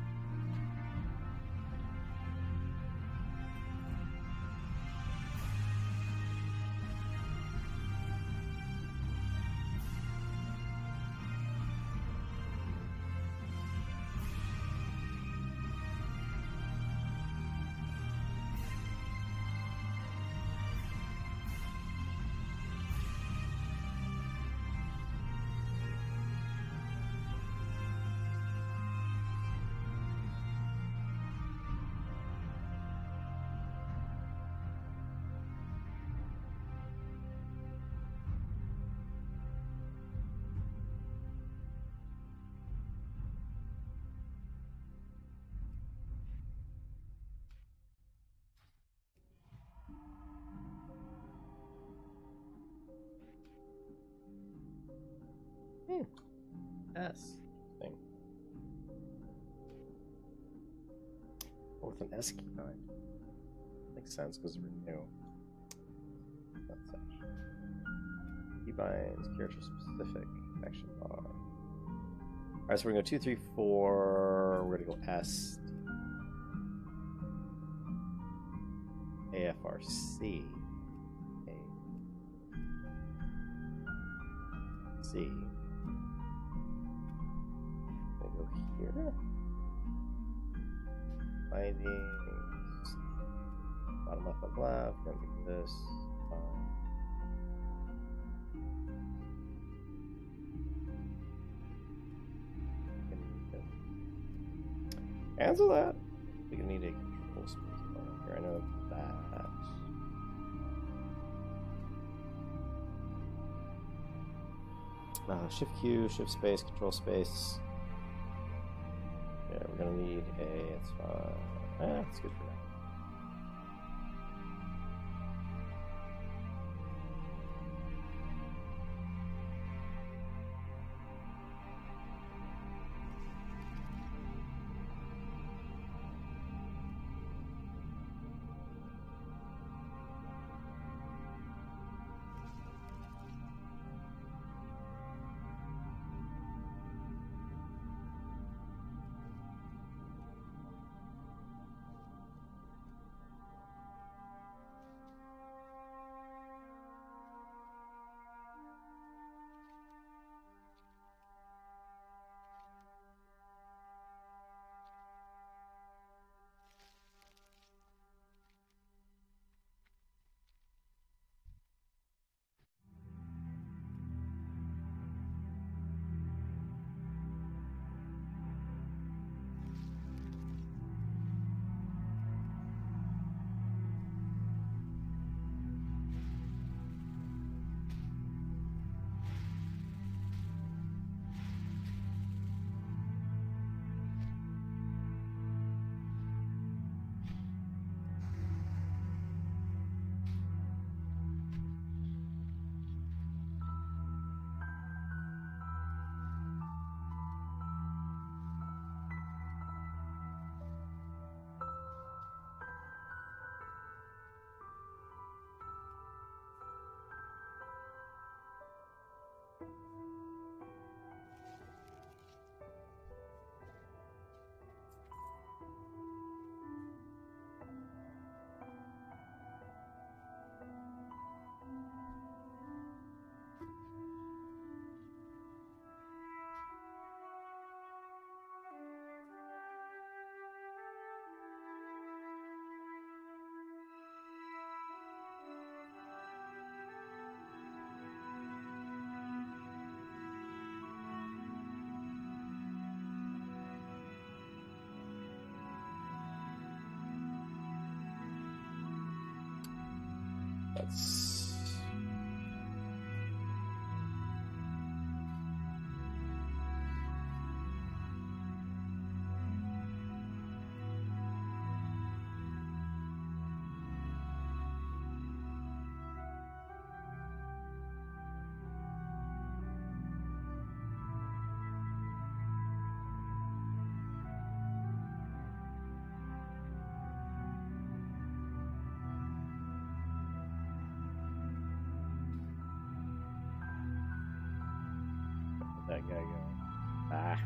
S thing. With an S key behind. Makes sense because we're new. That's actually. Keybinds, character specific, action bar. Alright, so we're gonna go 2, 3, 4. We're gonna go S. AFRC. A. C. Go here. Findings. Bottom left and left. Gonna do this. Cancel that. We're gonna need a control space bar here. I know that. Shift Q, shift space, control space. Yeah, we're gonna need a. It's fine. It's good for now. Let's. That guy go. Ah.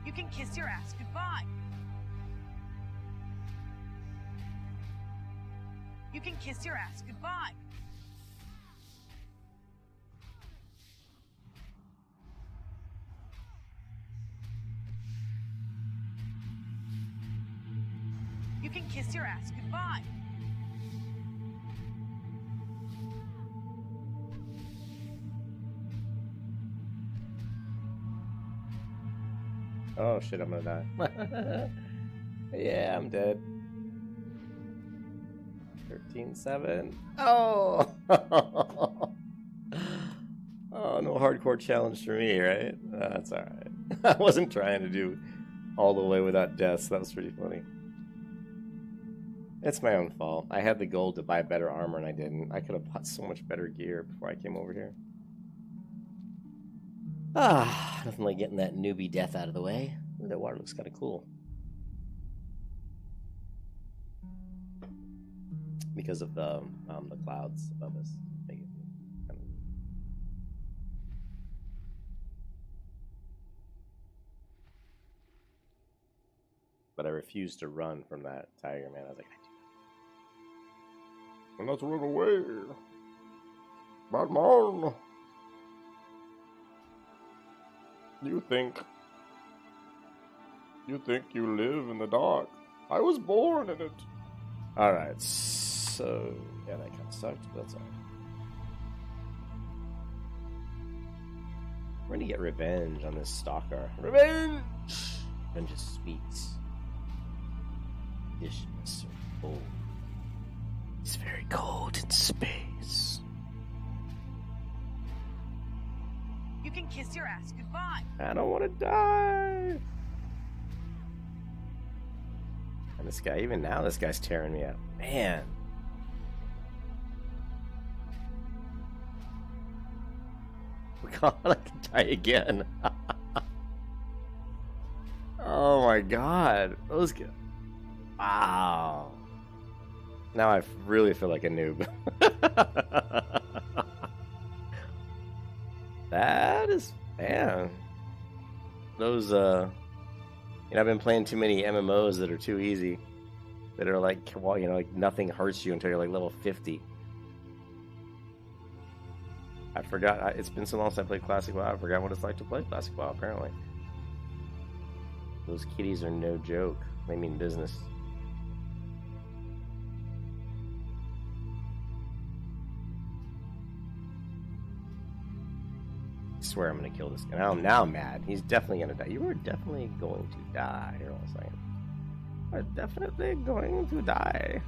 You can kiss your ass goodbye. You can kiss your ass goodbye. You can kiss your ass goodbye. Oh shit, I'm gonna die. Yeah, I'm dead. 13-7. Oh! Oh, no hardcore challenge for me, right? That's alright. I wasn't trying to do all the way without death, so that was pretty funny. It's my own fault. I had the goal to buy better armor and I didn't. I could have bought so much better gear before I came over here. Ah, nothing like getting that newbie death out of the way. Ooh, that water looks kind of cool. Because of the clouds above us. Make it kind of... But I refused to run from that tiger, man. I was like, let's run away. Batman. You think you live in the dark. I was born in it. Alright, so... yeah, that kind of sucked, but that's alright. We're gonna get revenge on this stalker. Revenge! Revenge is sweet. This is so cold. It's very cold in space. You can kiss your ass goodbye. I don't want to die. And this guy, even now, this guy's tearing me up. Man. God, I can die again. Oh my god. Those guys. Wow. Now I really feel like a noob. That is, man. Those, I've been playing too many MMOs that are too easy. That are like, well, like nothing hurts you until you're like level 50. I forgot. It's been so long since I played Classic WoW. I forgot what it's like to play Classic WoW, apparently. Those kitties are no joke. They mean business. I swear I'm going to kill this guy. Now I'm mad. He's definitely going to die. You are definitely going to die. Here, all I'm saying. You are definitely going to die.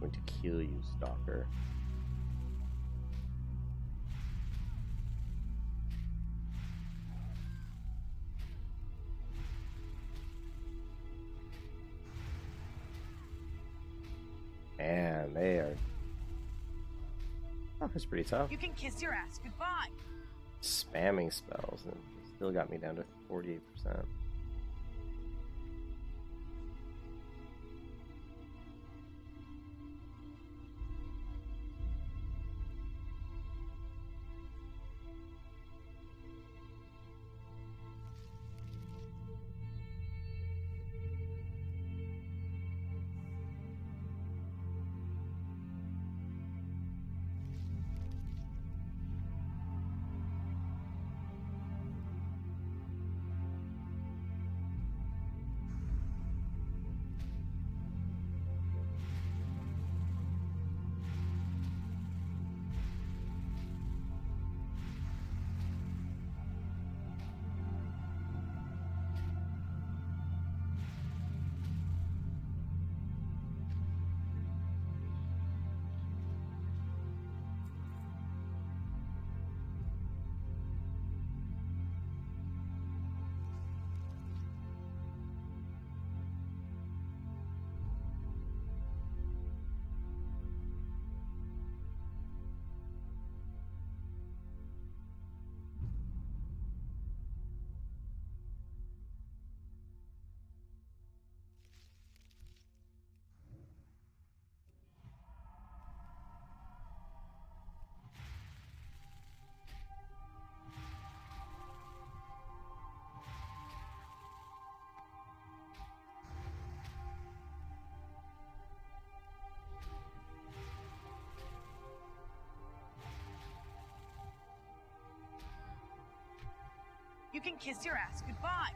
To kill you, stalker. Man, they are. Oh, that's pretty tough. You can kiss your ass goodbye. Spamming spells and still got me down to 48%. You can kiss your ass goodbye.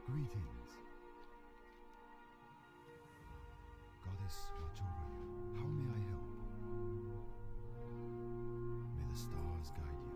Greetings. Goddess, watch over you. How may I help? May the stars guide you.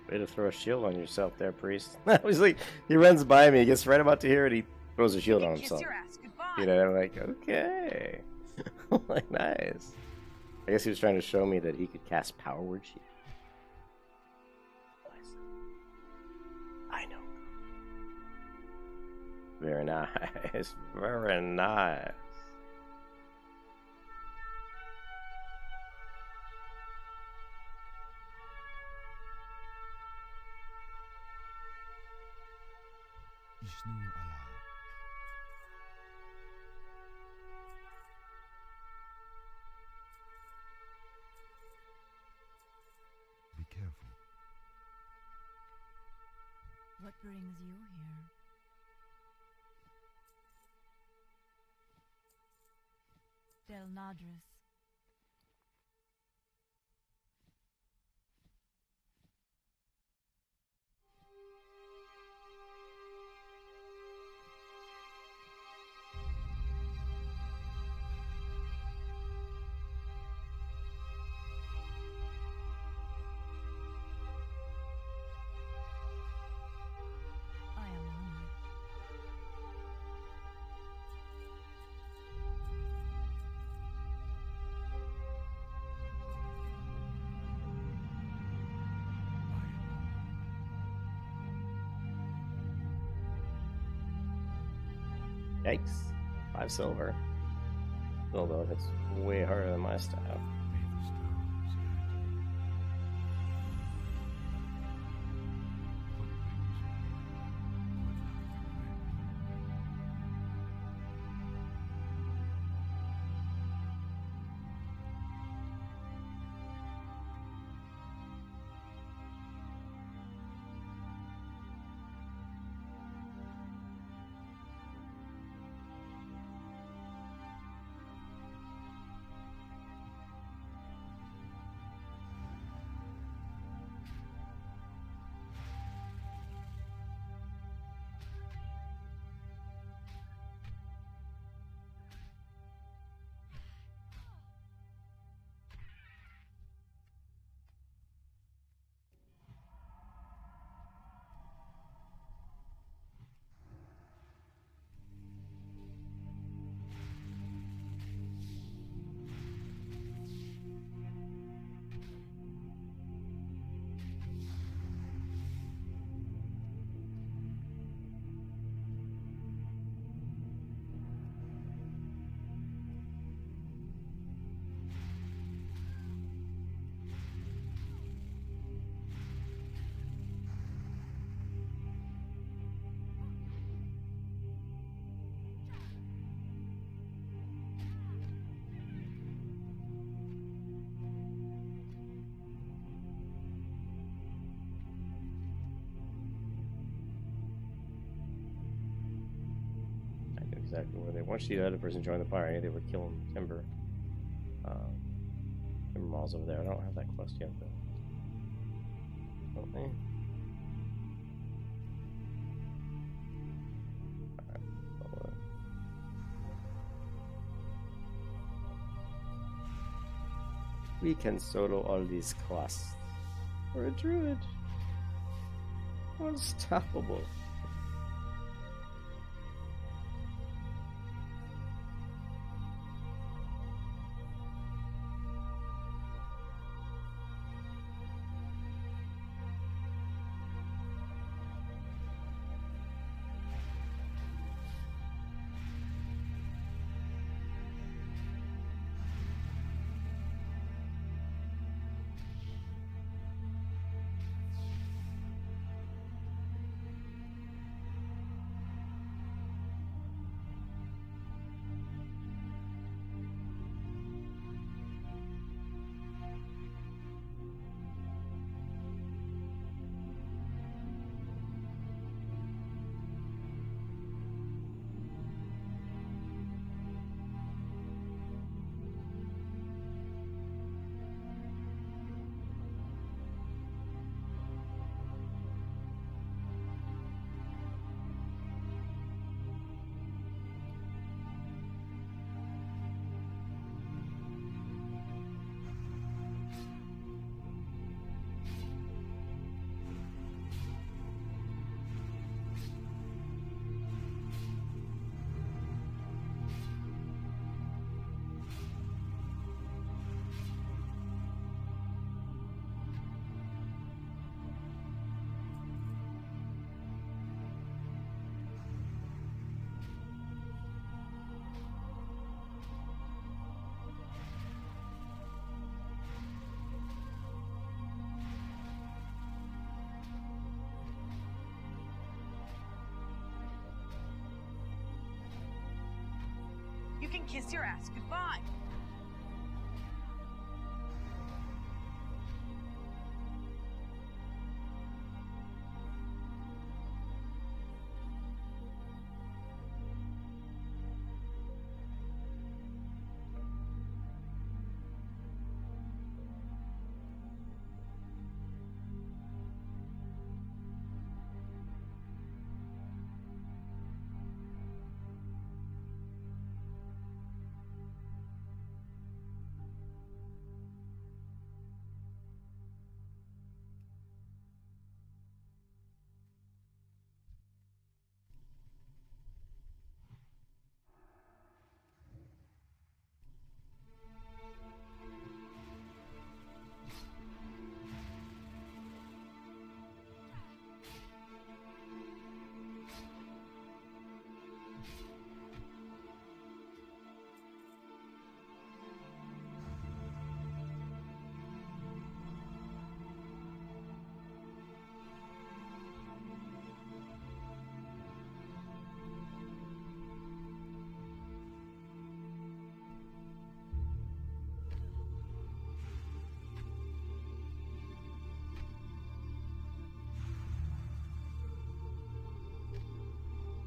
Way to throw a shield on yourself there, priest. I was like, he runs by me, he gets right about to here, and he throws a shield You on can kiss himself. your ass goodbye. You know, I'm like, okay. Like, nice. I guess he was trying to show me that he could cast Power Word Shield. Nice. I know. Very nice. Very nice. Ishnu Allah. Be careful. What brings you here? Del Nadris. I am honored. Yikes. 5 silver. Although that's way harder than my style. May the stars guide you. What brings you here? Good luck, friend. exactly where they. Once the other person joined the party, they were killing timber. Timber malls over there. I don't have that quest yet, though. Don't they? Alright, follow it. We can solo all these quests. For a druid. Unstoppable. You can kiss your ass goodbye.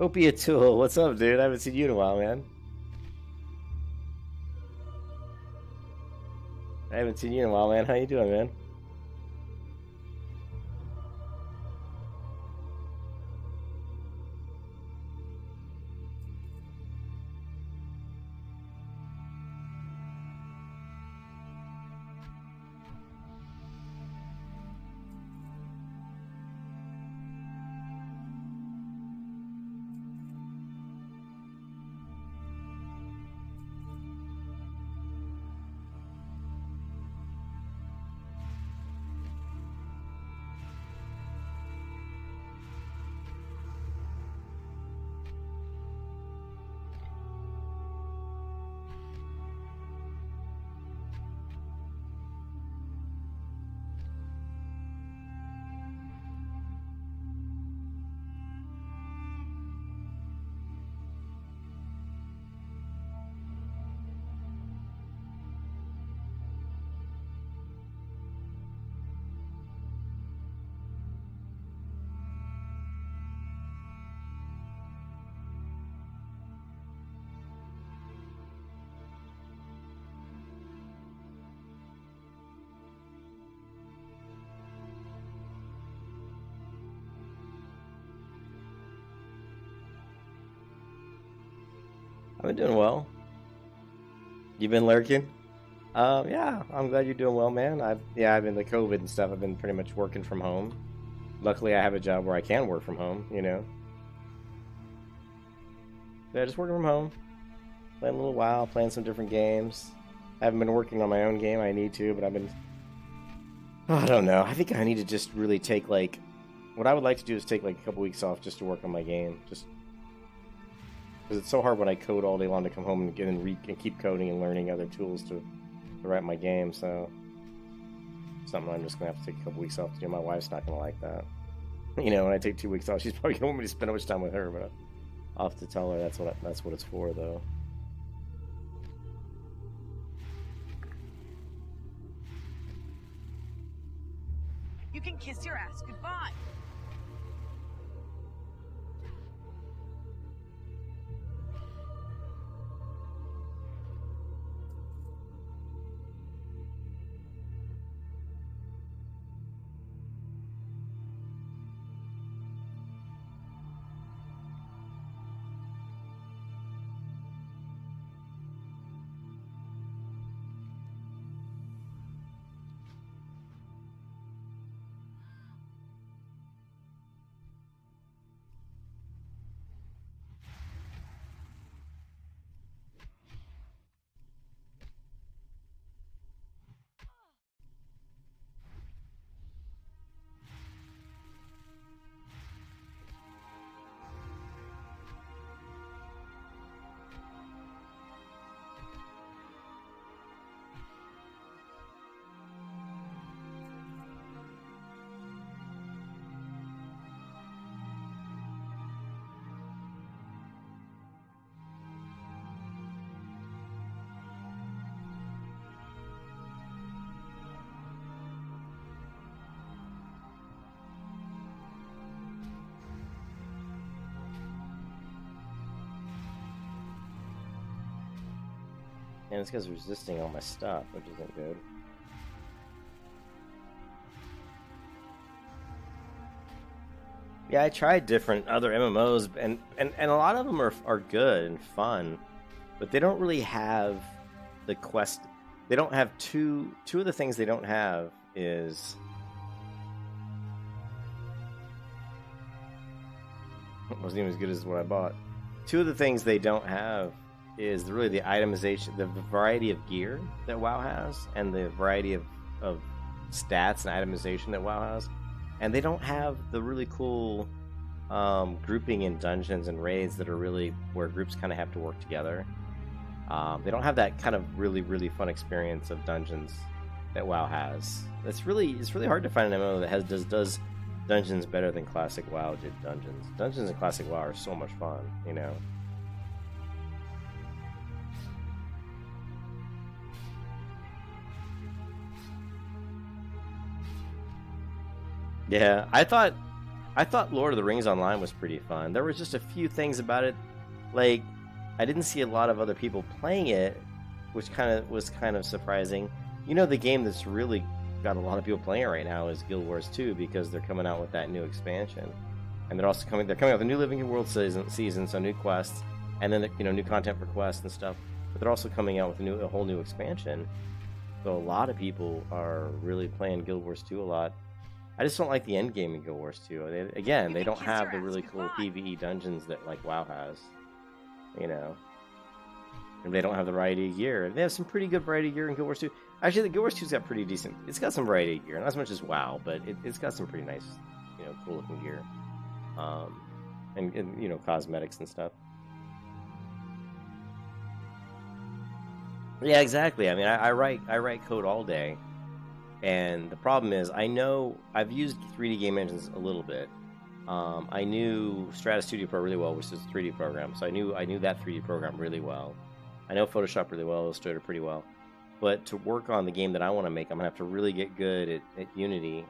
Opiate Tool, what's up, dude? I haven't seen you in a while, man. I haven't seen you in a while, man. How you doing, man? I've been doing well. You been lurking? Yeah, I'm glad you're doing well, man. I've been the COVID and stuff. I've been pretty much working from home. Luckily, I have a job where I can work from home. You know. Yeah, just working from home. Playing a little WoW, playing some different games. I haven't been working on my own game. I need to, but I've been. Oh, I don't know. I think I need to just really take like. What I would like to do is take like a couple weeks off just to work on my game. Just because it's so hard when I code all day long to come home and get and keep coding and learning other tools to write my game. So something I'm just gonna have to take a couple weeks off to do. My wife's not gonna like that. You know, when I take 2 weeks off, she's probably gonna want me to spend much time with her. But I'll have to tell her that's what it's for, though. You can kiss your ass goodbye. And it's because resisting all my stuff, which isn't good. Yeah, I tried different other MMOs, and a lot of them are good and fun, but they don't really have the quest. They don't have two of the things they don't have is it wasn't even as good as what I bought. Two of the things they don't have is really the itemization, the variety of gear that WoW has, and the variety of stats and itemization that WoW has. And they don't have the really cool grouping in dungeons and raids that are really where groups kind of have to work together. They don't have that kind of really, really fun experience of dungeons that WoW has. It's really hard to find an MMO that does dungeons better than classic WoW did dungeons. Dungeons in classic WoW are so much fun, you know. Yeah, I thought Lord of the Rings Online was pretty fun. There was just a few things about it, like I didn't see a lot of other people playing it, which was kind of surprising. You know, the game that's really got a lot of people playing it right now is Guild Wars 2 because they're coming out with that new expansion, and they're coming out with a new Living World season, so new quests, and then new content for quests and stuff. But they're also coming out with a whole new expansion. So a lot of people are really playing Guild Wars 2 a lot. I just don't like the end game in Guild Wars 2. They don't have the really cool PvE dungeons that like WoW has, you know. And they don't have the variety of gear. They have some pretty good variety of gear in Guild Wars 2. Actually, the Guild Wars 2's got pretty decent. It's got some variety of gear, not as much as WoW, but it's got some pretty nice, cool looking gear, and cosmetics and stuff. Yeah, exactly. I mean, I write code all day. And the problem is, I know I've used 3D game engines a little bit. I knew Stratus Studio Pro really well, which is a 3D program. So I knew that 3D program really well. I know Photoshop really well, Illustrator pretty well. But to work on the game that I want to make, I'm gonna have to really get good at Unity,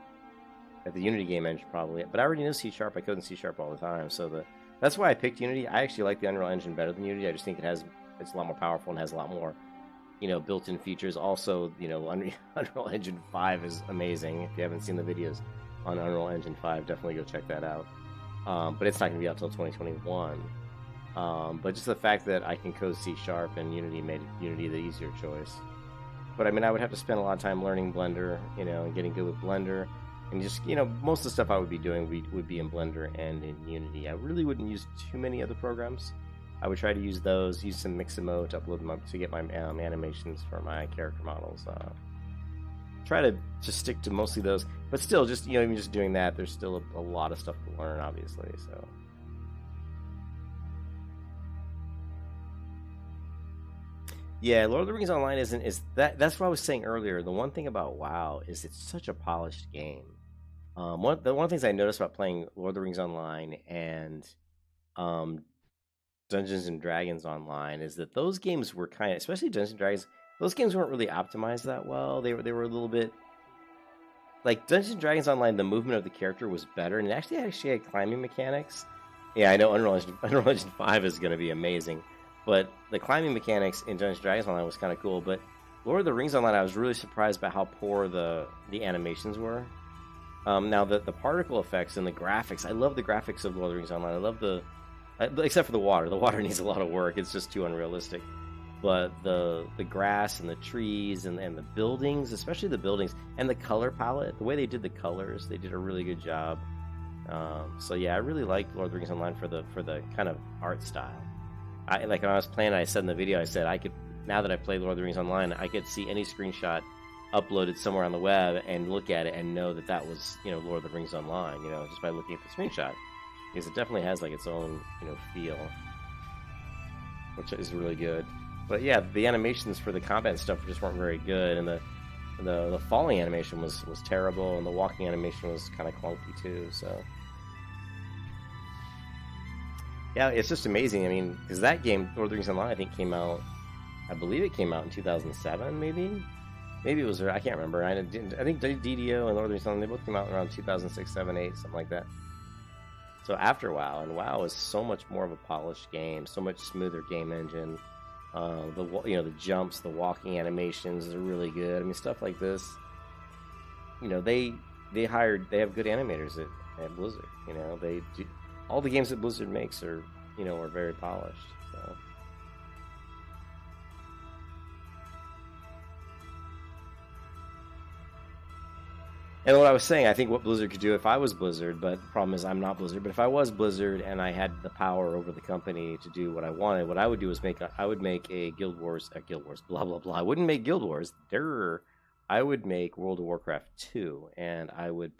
at the Unity game engine probably. But I already know C#. I code in C# all the time, so that's why I picked Unity. I actually like the Unreal Engine better than Unity. I just think it's a lot more powerful and has a lot more built-in features. Also, Unreal Engine 5 is amazing. If you haven't seen the videos on Unreal Engine 5, definitely go check that out. But it's not going to be out until 2021. But just the fact that I can code C# and Unity made Unity the easier choice. But I mean, I would have to spend a lot of time learning Blender, you know, and getting good with Blender. And just, you know, most of the stuff I would be doing would be in Blender and in Unity. I really wouldn't use too many other programs. I would try to use those, use some Mixamo to upload them up to get my animations for my character models. Try to just stick to mostly those. But still, just, you know, even just doing that, there's still a lot of stuff to learn, obviously, so... Yeah, Lord of the Rings Online is that's what I was saying earlier. The one thing about WoW is it's such a polished game. One of the things I noticed about playing Lord of the Rings Online and Dungeons and Dragons Online is that those games were kind of, especially Dungeons and Dragons, those games weren't really optimized that well. They were a little bit like Dungeons and Dragons Online. The movement of the character was better, and it actually had climbing mechanics. Yeah, I know Unreal Engine 5 is going to be amazing. But the climbing mechanics in Dungeons & Dragons Online was kind of cool. But Lord of the Rings Online, I was really surprised by how poor the animations were. Now, the particle effects and the graphics, I love the graphics of Lord of the Rings Online. I love except for the water. The water needs a lot of work. It's just too unrealistic. But the grass and the trees and the buildings, especially the buildings, and the color palette, the way they did the colors, they did a really good job. So yeah, I really liked Lord of the Rings Online for the kind of art style. Like when I was playing, I said in the video, I said I could, now that I played Lord of the Rings Online, I could see any screenshot uploaded somewhere on the web and look at it and know that that was, you know, Lord of the Rings Online, you know, just by looking at the screenshot. Because it definitely has like its own, you know, feel, which is really good. But yeah, the animations for the combat and stuff just weren't very good, and the falling animation was terrible, and the walking animation was kind of clunky too, so... Yeah, it's just amazing. I mean, because that game, Lord of the Rings Online, I think came out, I believe it came out in 2007, maybe? Maybe it was, I can't remember. I think DDO and Lord of the Rings Online, they both came out around 2006, 7, 8, something like that. So after WoW, and WoW is so much more of a polished game, so much smoother game engine. The jumps, the walking animations are really good. I mean, stuff like this, you know, they have good animators at Blizzard. You know, they do. All the games that Blizzard makes are very polished. So. And what I was saying, I think what Blizzard could do if I was Blizzard, but the problem is I'm not Blizzard, but if I was Blizzard and I had the power over the company to do what I wanted, what I would do is I would make a Guild Wars, blah, blah, blah. I wouldn't make Guild Wars. I would make World of Warcraft 2, and I would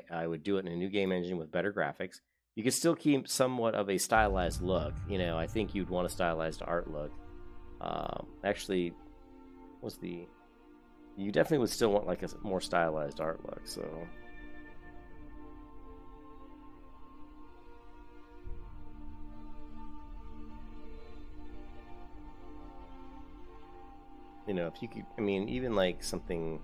I would do it in a new game engine with better graphics. You could still keep somewhat of a stylized look. You know, I think you'd want a stylized art look. Actually, you definitely would still want like a more stylized art look, so... You know, if you could, I mean, even like something...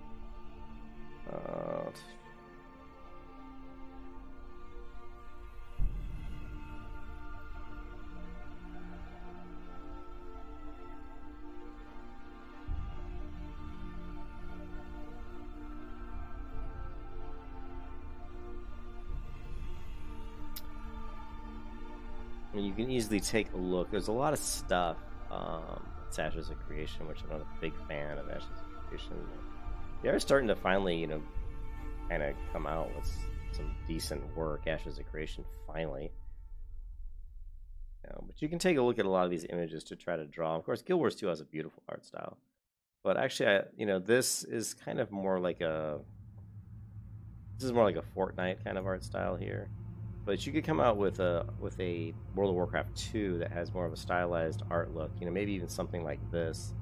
I mean, you can easily take a look. There's a lot of stuff. It's Ashes of Creation, which I'm not a big fan of Ashes of Creation. They are starting to finally, you know, kind of come out with some decent work. Ashes of Creation, finally. You know, but you can take a look at a lot of these images to try to draw. Of course, Guild Wars 2 has a beautiful art style. But actually, this is kind of more like a... This is more like a Fortnite kind of art style here. But you could come out with a World of Warcraft 2 that has more of a stylized art look. You know, maybe even something like this.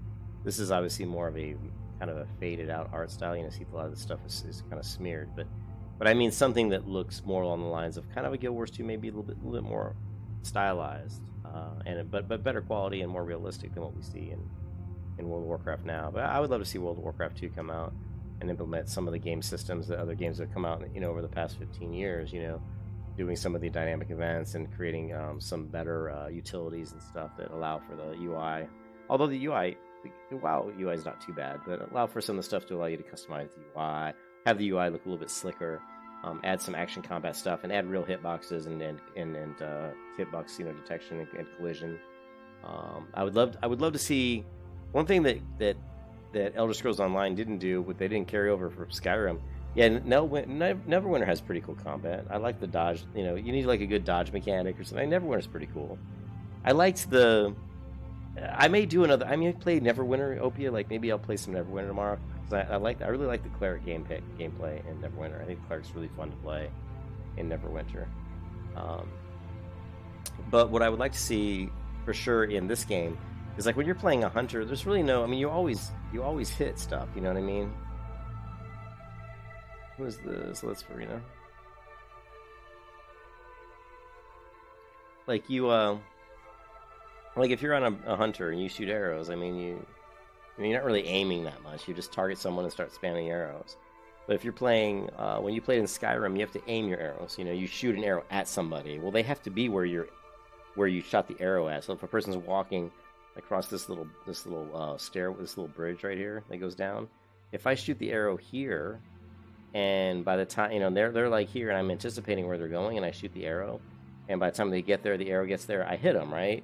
This is obviously more of a kind of a faded out art style. You know, see a lot of this stuff is kind of smeared. But I mean something that looks more along the lines of kind of a Guild Wars 2, maybe a little bit more stylized, but better quality and more realistic than what we see in World of Warcraft now. But I would love to see World of Warcraft 2 come out and implement some of the game systems that other games have come out, you know, over the past 15 years. You know, doing some of the dynamic events and creating some better utilities and stuff that allow for the UI. Although the WoW UI is not too bad, but allow for some of the stuff to allow you to customize the UI, have the UI look a little bit slicker. add some action combat stuff, and add real hitboxes and hitbox, you know, detection and collision. I would love to see one thing that Elder Scrolls Online didn't do, what they didn't carry over from Skyrim. Yeah, Neverwinter has pretty cool combat. I like the dodge. You know, you need like a good dodge mechanic or something. Neverwinter's pretty cool. I liked the. I may do another. I may play Neverwinter, Opia. Like maybe I'll play some Neverwinter tomorrow. Because I really like the cleric gameplay in Neverwinter. I think cleric's really fun to play in Neverwinter. But what I would like to see for sure in this game is like when you're playing a hunter, there's really no. I mean, you always hit stuff. You know what I mean? Who is this? Let's Farina. Like you, like if you're on a hunter and you shoot arrows, I mean you're not really aiming that much. You just target someone and start spamming arrows. But if you're playing, when you played in Skyrim, you have to aim your arrows. You know, you shoot an arrow at somebody. Well, they have to be where you shot the arrow at. So if a person's walking across this little stair, this little bridge right here that goes down, if I shoot the arrow here, and by the time, you know, they're like here, and I'm anticipating where they're going, and I shoot the arrow, and by the time they get there, the arrow gets there, I hit them, right?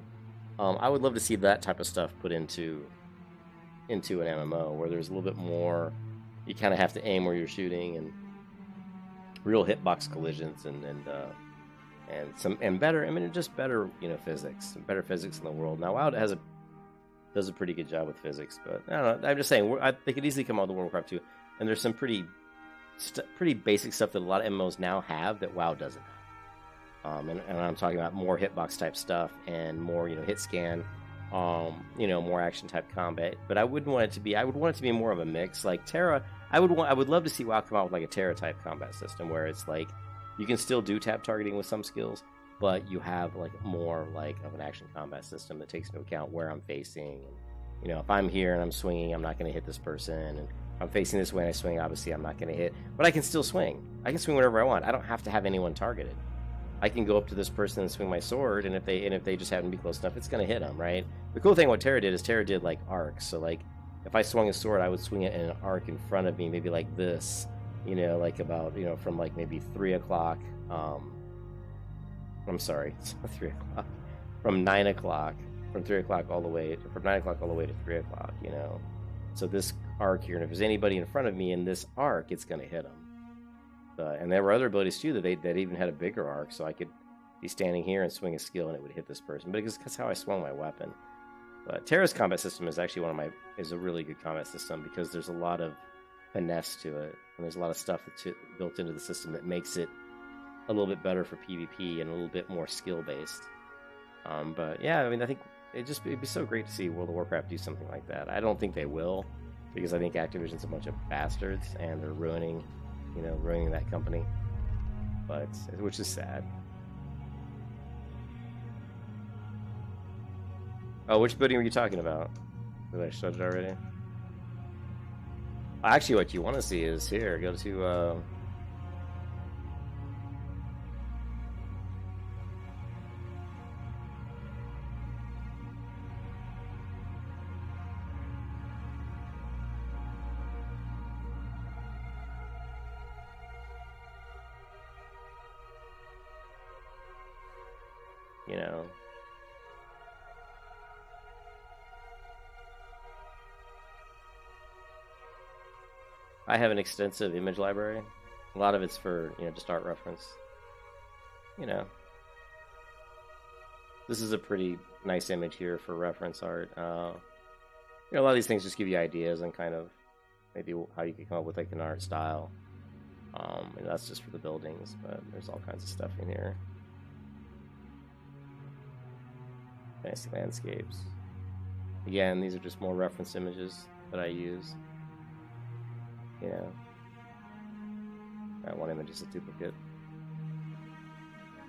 I would love to see that type of stuff put into an MMO, where there's a little bit more, you kind of have to aim where you're shooting, and real hitbox collisions, and better, I mean, just better, you know, physics, better physics in the world. Now, WoW does a pretty good job with physics, but I don't know, I'm just saying, they could easily come out with Warcraft 2, and there's some pretty basic stuff that a lot of MMOs now have that WoW doesn't have. And I'm talking about more hitbox type stuff and more, you know, hit scan, you know, more action type combat. But I would want it to be more of a mix. Like Terra, I would love to see WoW come out with like a Terra type combat system where it's like you can still do tap targeting with some skills, but you have like more like of an action combat system that takes into account where I'm facing. You know, if I'm here and I'm swinging, I'm not going to hit this person, and I'm facing this way and I swing, obviously I'm not going to hit, but I can still swing. I can swing wherever I want. I don't have to have anyone targeted. I can go up to this person and swing my sword, and if they just happen to be close enough, it's going to hit them, right? The cool thing what Terra did is Terra did like arcs. So like if I swung a sword, I would swing it in an arc in front of me, maybe like this, you know, like about, you know, from like maybe 3 o'clock. I'm sorry, it's not 3 o'clock. From 9 o'clock, from 3 o'clock all the way, from 9 o'clock all the way to 3 o'clock, you know. So this arc here, and if there's anybody in front of me in this arc, it's going to hit them. And there were other abilities too that even had a bigger arc, so I could be standing here and swing a skill and it would hit this person. But that's how I swung my weapon. But Terra's combat system is actually is a really good combat system because there's a lot of finesse to it, and there's a lot of stuff that's built into the system that makes it a little bit better for PvP and a little bit more skill based. But yeah, I mean, I think it'd be so great to see World of Warcraft do something like that. I don't think they will, because I think Activision's a bunch of bastards and they're ruining that company. But which is sad. Oh, which building were you talking about? Did I shut it already? Actually, what you want to see is here. Go to you know, I have an extensive image library. A lot of it's for, you know, just art reference. You know, this is a pretty nice image here for reference art. You know, a lot of these things just give you ideas and kind of maybe how you can come up with like an art style. And that's just for the buildings, but there's all kinds of stuff in here. Fancy landscapes. Again, these are just more reference images that I use. You know, that one image is a duplicate.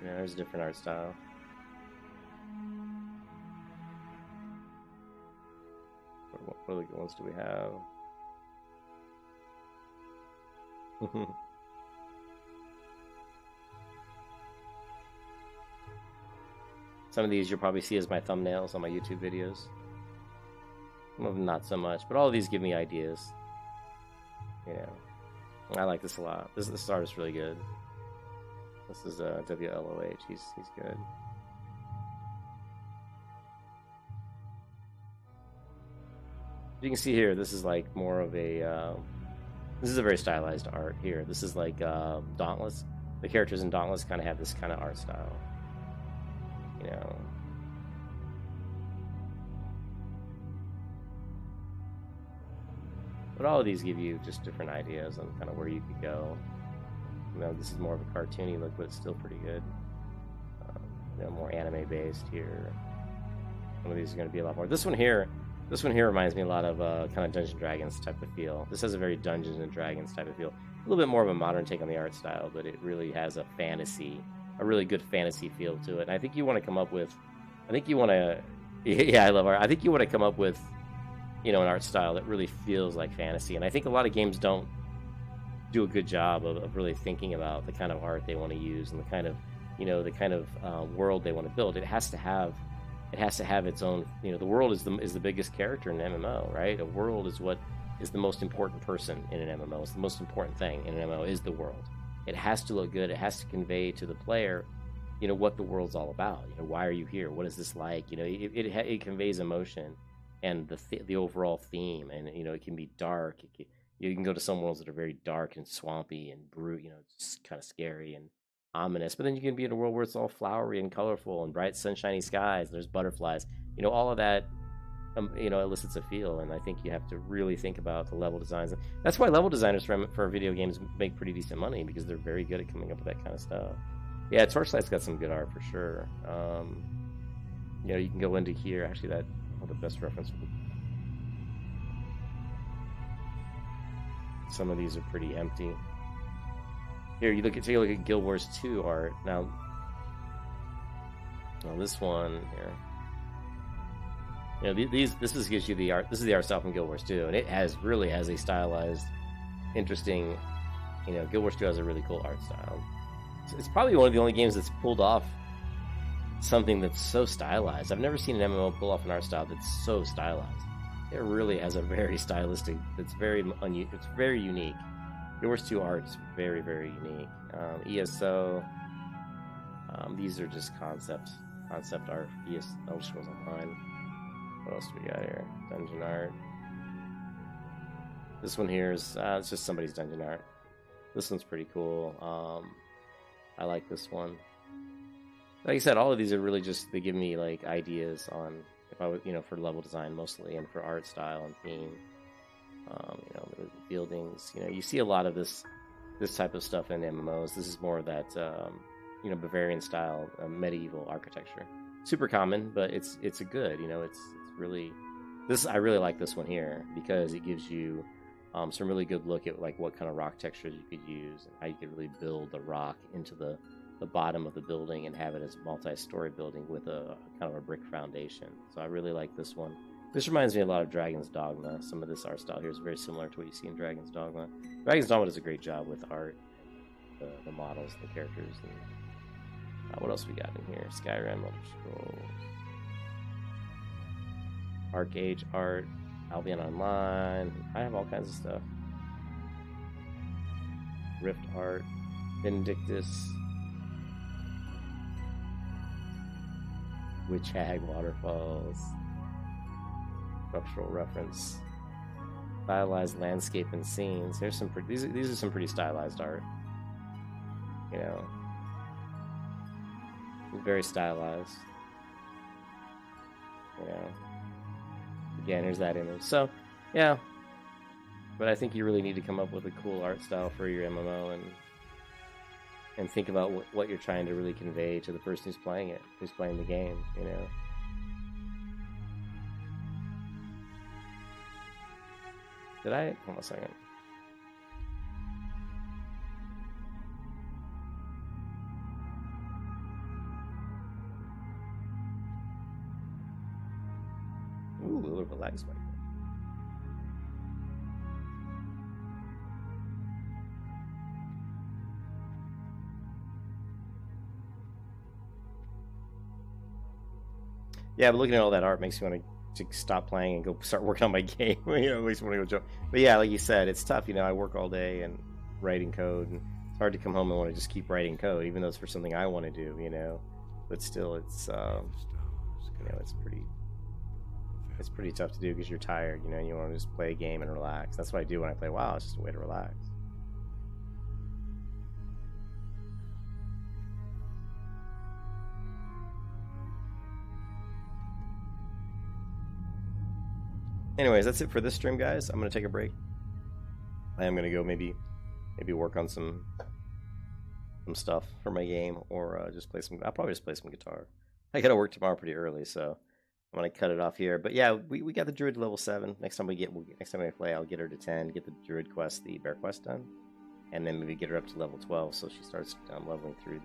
Yeah, there's a different art style. What other good ones do we have? Some of these you'll probably see as my thumbnails on my YouTube videos. Some of them not so much, but all of these give me ideas. You know, I like this a lot. This artist is really good. This is WLOH. He's good. You can see here, this is like more of a. This is a very stylized art here. This is like Dauntless. The characters in Dauntless kind of have this kind of art style. You know. But all of these give you just different ideas on kind of where you could go. You know, this is more of a cartoony look, but it's still pretty good. You know, more anime based here. Some of these are going to be a lot more. This one here reminds me a lot of kind of Dungeons and Dragons type of feel. This has a very Dungeons and Dragons type of feel. A little bit more of a modern take on the art style, but it really has a really good fantasy feel to it. And I think you want to come up with, yeah, I love art. I think you want to come up with, you know, an art style that really feels like fantasy. And I think a lot of games don't do a good job of really thinking about the kind of art they want to use and the kind of, you know, world they want to build. It has to have its own, you know, the world is the biggest character in an MMO, right? A world is what is the most important person in an MMO. It's the most important thing in an MMO is the world. It has to look good. It has to convey to the player, you know, what the world's all about. You know, why are you here? What is this like? You know, it conveys emotion and the overall theme. And, you know, it can be dark. You can go to some worlds that are very dark and swampy and brute, you know, just kind of scary and ominous. But then you can be in a world where it's all flowery and colorful and bright sunshiny skies. And there's butterflies. You know, all of that, you know, elicits a feel. And I think you have to really think about the level designs. That's why level designers for video games make pretty decent money, because they're very good at coming up with that kind of stuff. Yeah, Torchlight's got some good art for sure. You know, you can go into here. Actually, the best reference. Some of these are pretty empty. Here, take a look at Guild Wars 2 art. Now this one here. You know, this gives you the art. This is the art style from Guild Wars 2, and it really has a stylized, interesting. You know, Guild Wars 2 has a really cool art style. It's probably one of the only games that's pulled off something that's so stylized. I've never seen an MMO pull off an art style that's so stylized. It really has a very stylistic. It's very unique. Guild Wars 2 art's very, very unique. ESO. These are just concept art. Elder Scrolls Online. What else do we got here? Dungeon art. This one here is it's just somebody's dungeon art. This one's pretty cool. I like this one. Like I said, all of these are really just, they give me like ideas on if I would, you know, for level design mostly, and for art style and theme. You know, the buildings. You know, you see a lot of this type of stuff in MMOs. This is more of that, you know, Bavarian style medieval architecture. Super common, but it's a good. You know, it's really this. I really like this one here because it gives you some really good look at like what kind of rock textures you could use and how you could really build the rock into the bottom of the building and have it as a multi-story building with a kind of a brick foundation. So I really like this one. This reminds me a lot of Dragon's Dogma. Some of this art style here is very similar to what you see in Dragon's Dogma. Dragon's Dogma does a great job with art, the models, the characters. And, what else we got in here? Skyrim, Elder Scrolls, Arc Age art, Albion Online. I have all kinds of stuff. Rift art, Vindictus, Witch Hag Waterfalls, structural reference, stylized landscape and scenes. Here's some these are some pretty stylized art. You know, very stylized. You know, again, here's that image. So, yeah, but I think you really need to come up with a cool art style for your MMO and think about what you're trying to really convey to the person who's playing it, who's playing the game. You know. Did I? Hold on a second. Ooh, a little bit of a lag spike. Yeah, but looking at all that art makes me want to stop playing and go start working on my game. You know, at least want to go jump. But yeah, like you said, it's tough. You know, I work all day and writing code. And it's hard to come home and want to just keep writing code, even though it's for something I want to do, you know. But still, it's you know, it's pretty tough to do because you're tired, you know. You want to just play a game and relax. That's what I do when I play WoW. It's just a way to relax. Anyways, that's it for this stream, guys. I'm gonna take a break. I am gonna go maybe work on some stuff for my game, or just play some. I'll probably just play some guitar. I gotta work tomorrow pretty early, so I'm gonna cut it off here. But yeah, we got the Druid to level 7. Next time next time I play, I'll get her to 10. Get the Druid quest, the Bear quest done, and then maybe get her up to level 12, so she starts leveling through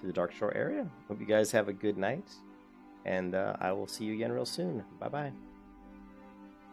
the Dark Shore area. Hope you guys have a good night. And I will see you again real soon. Bye-bye.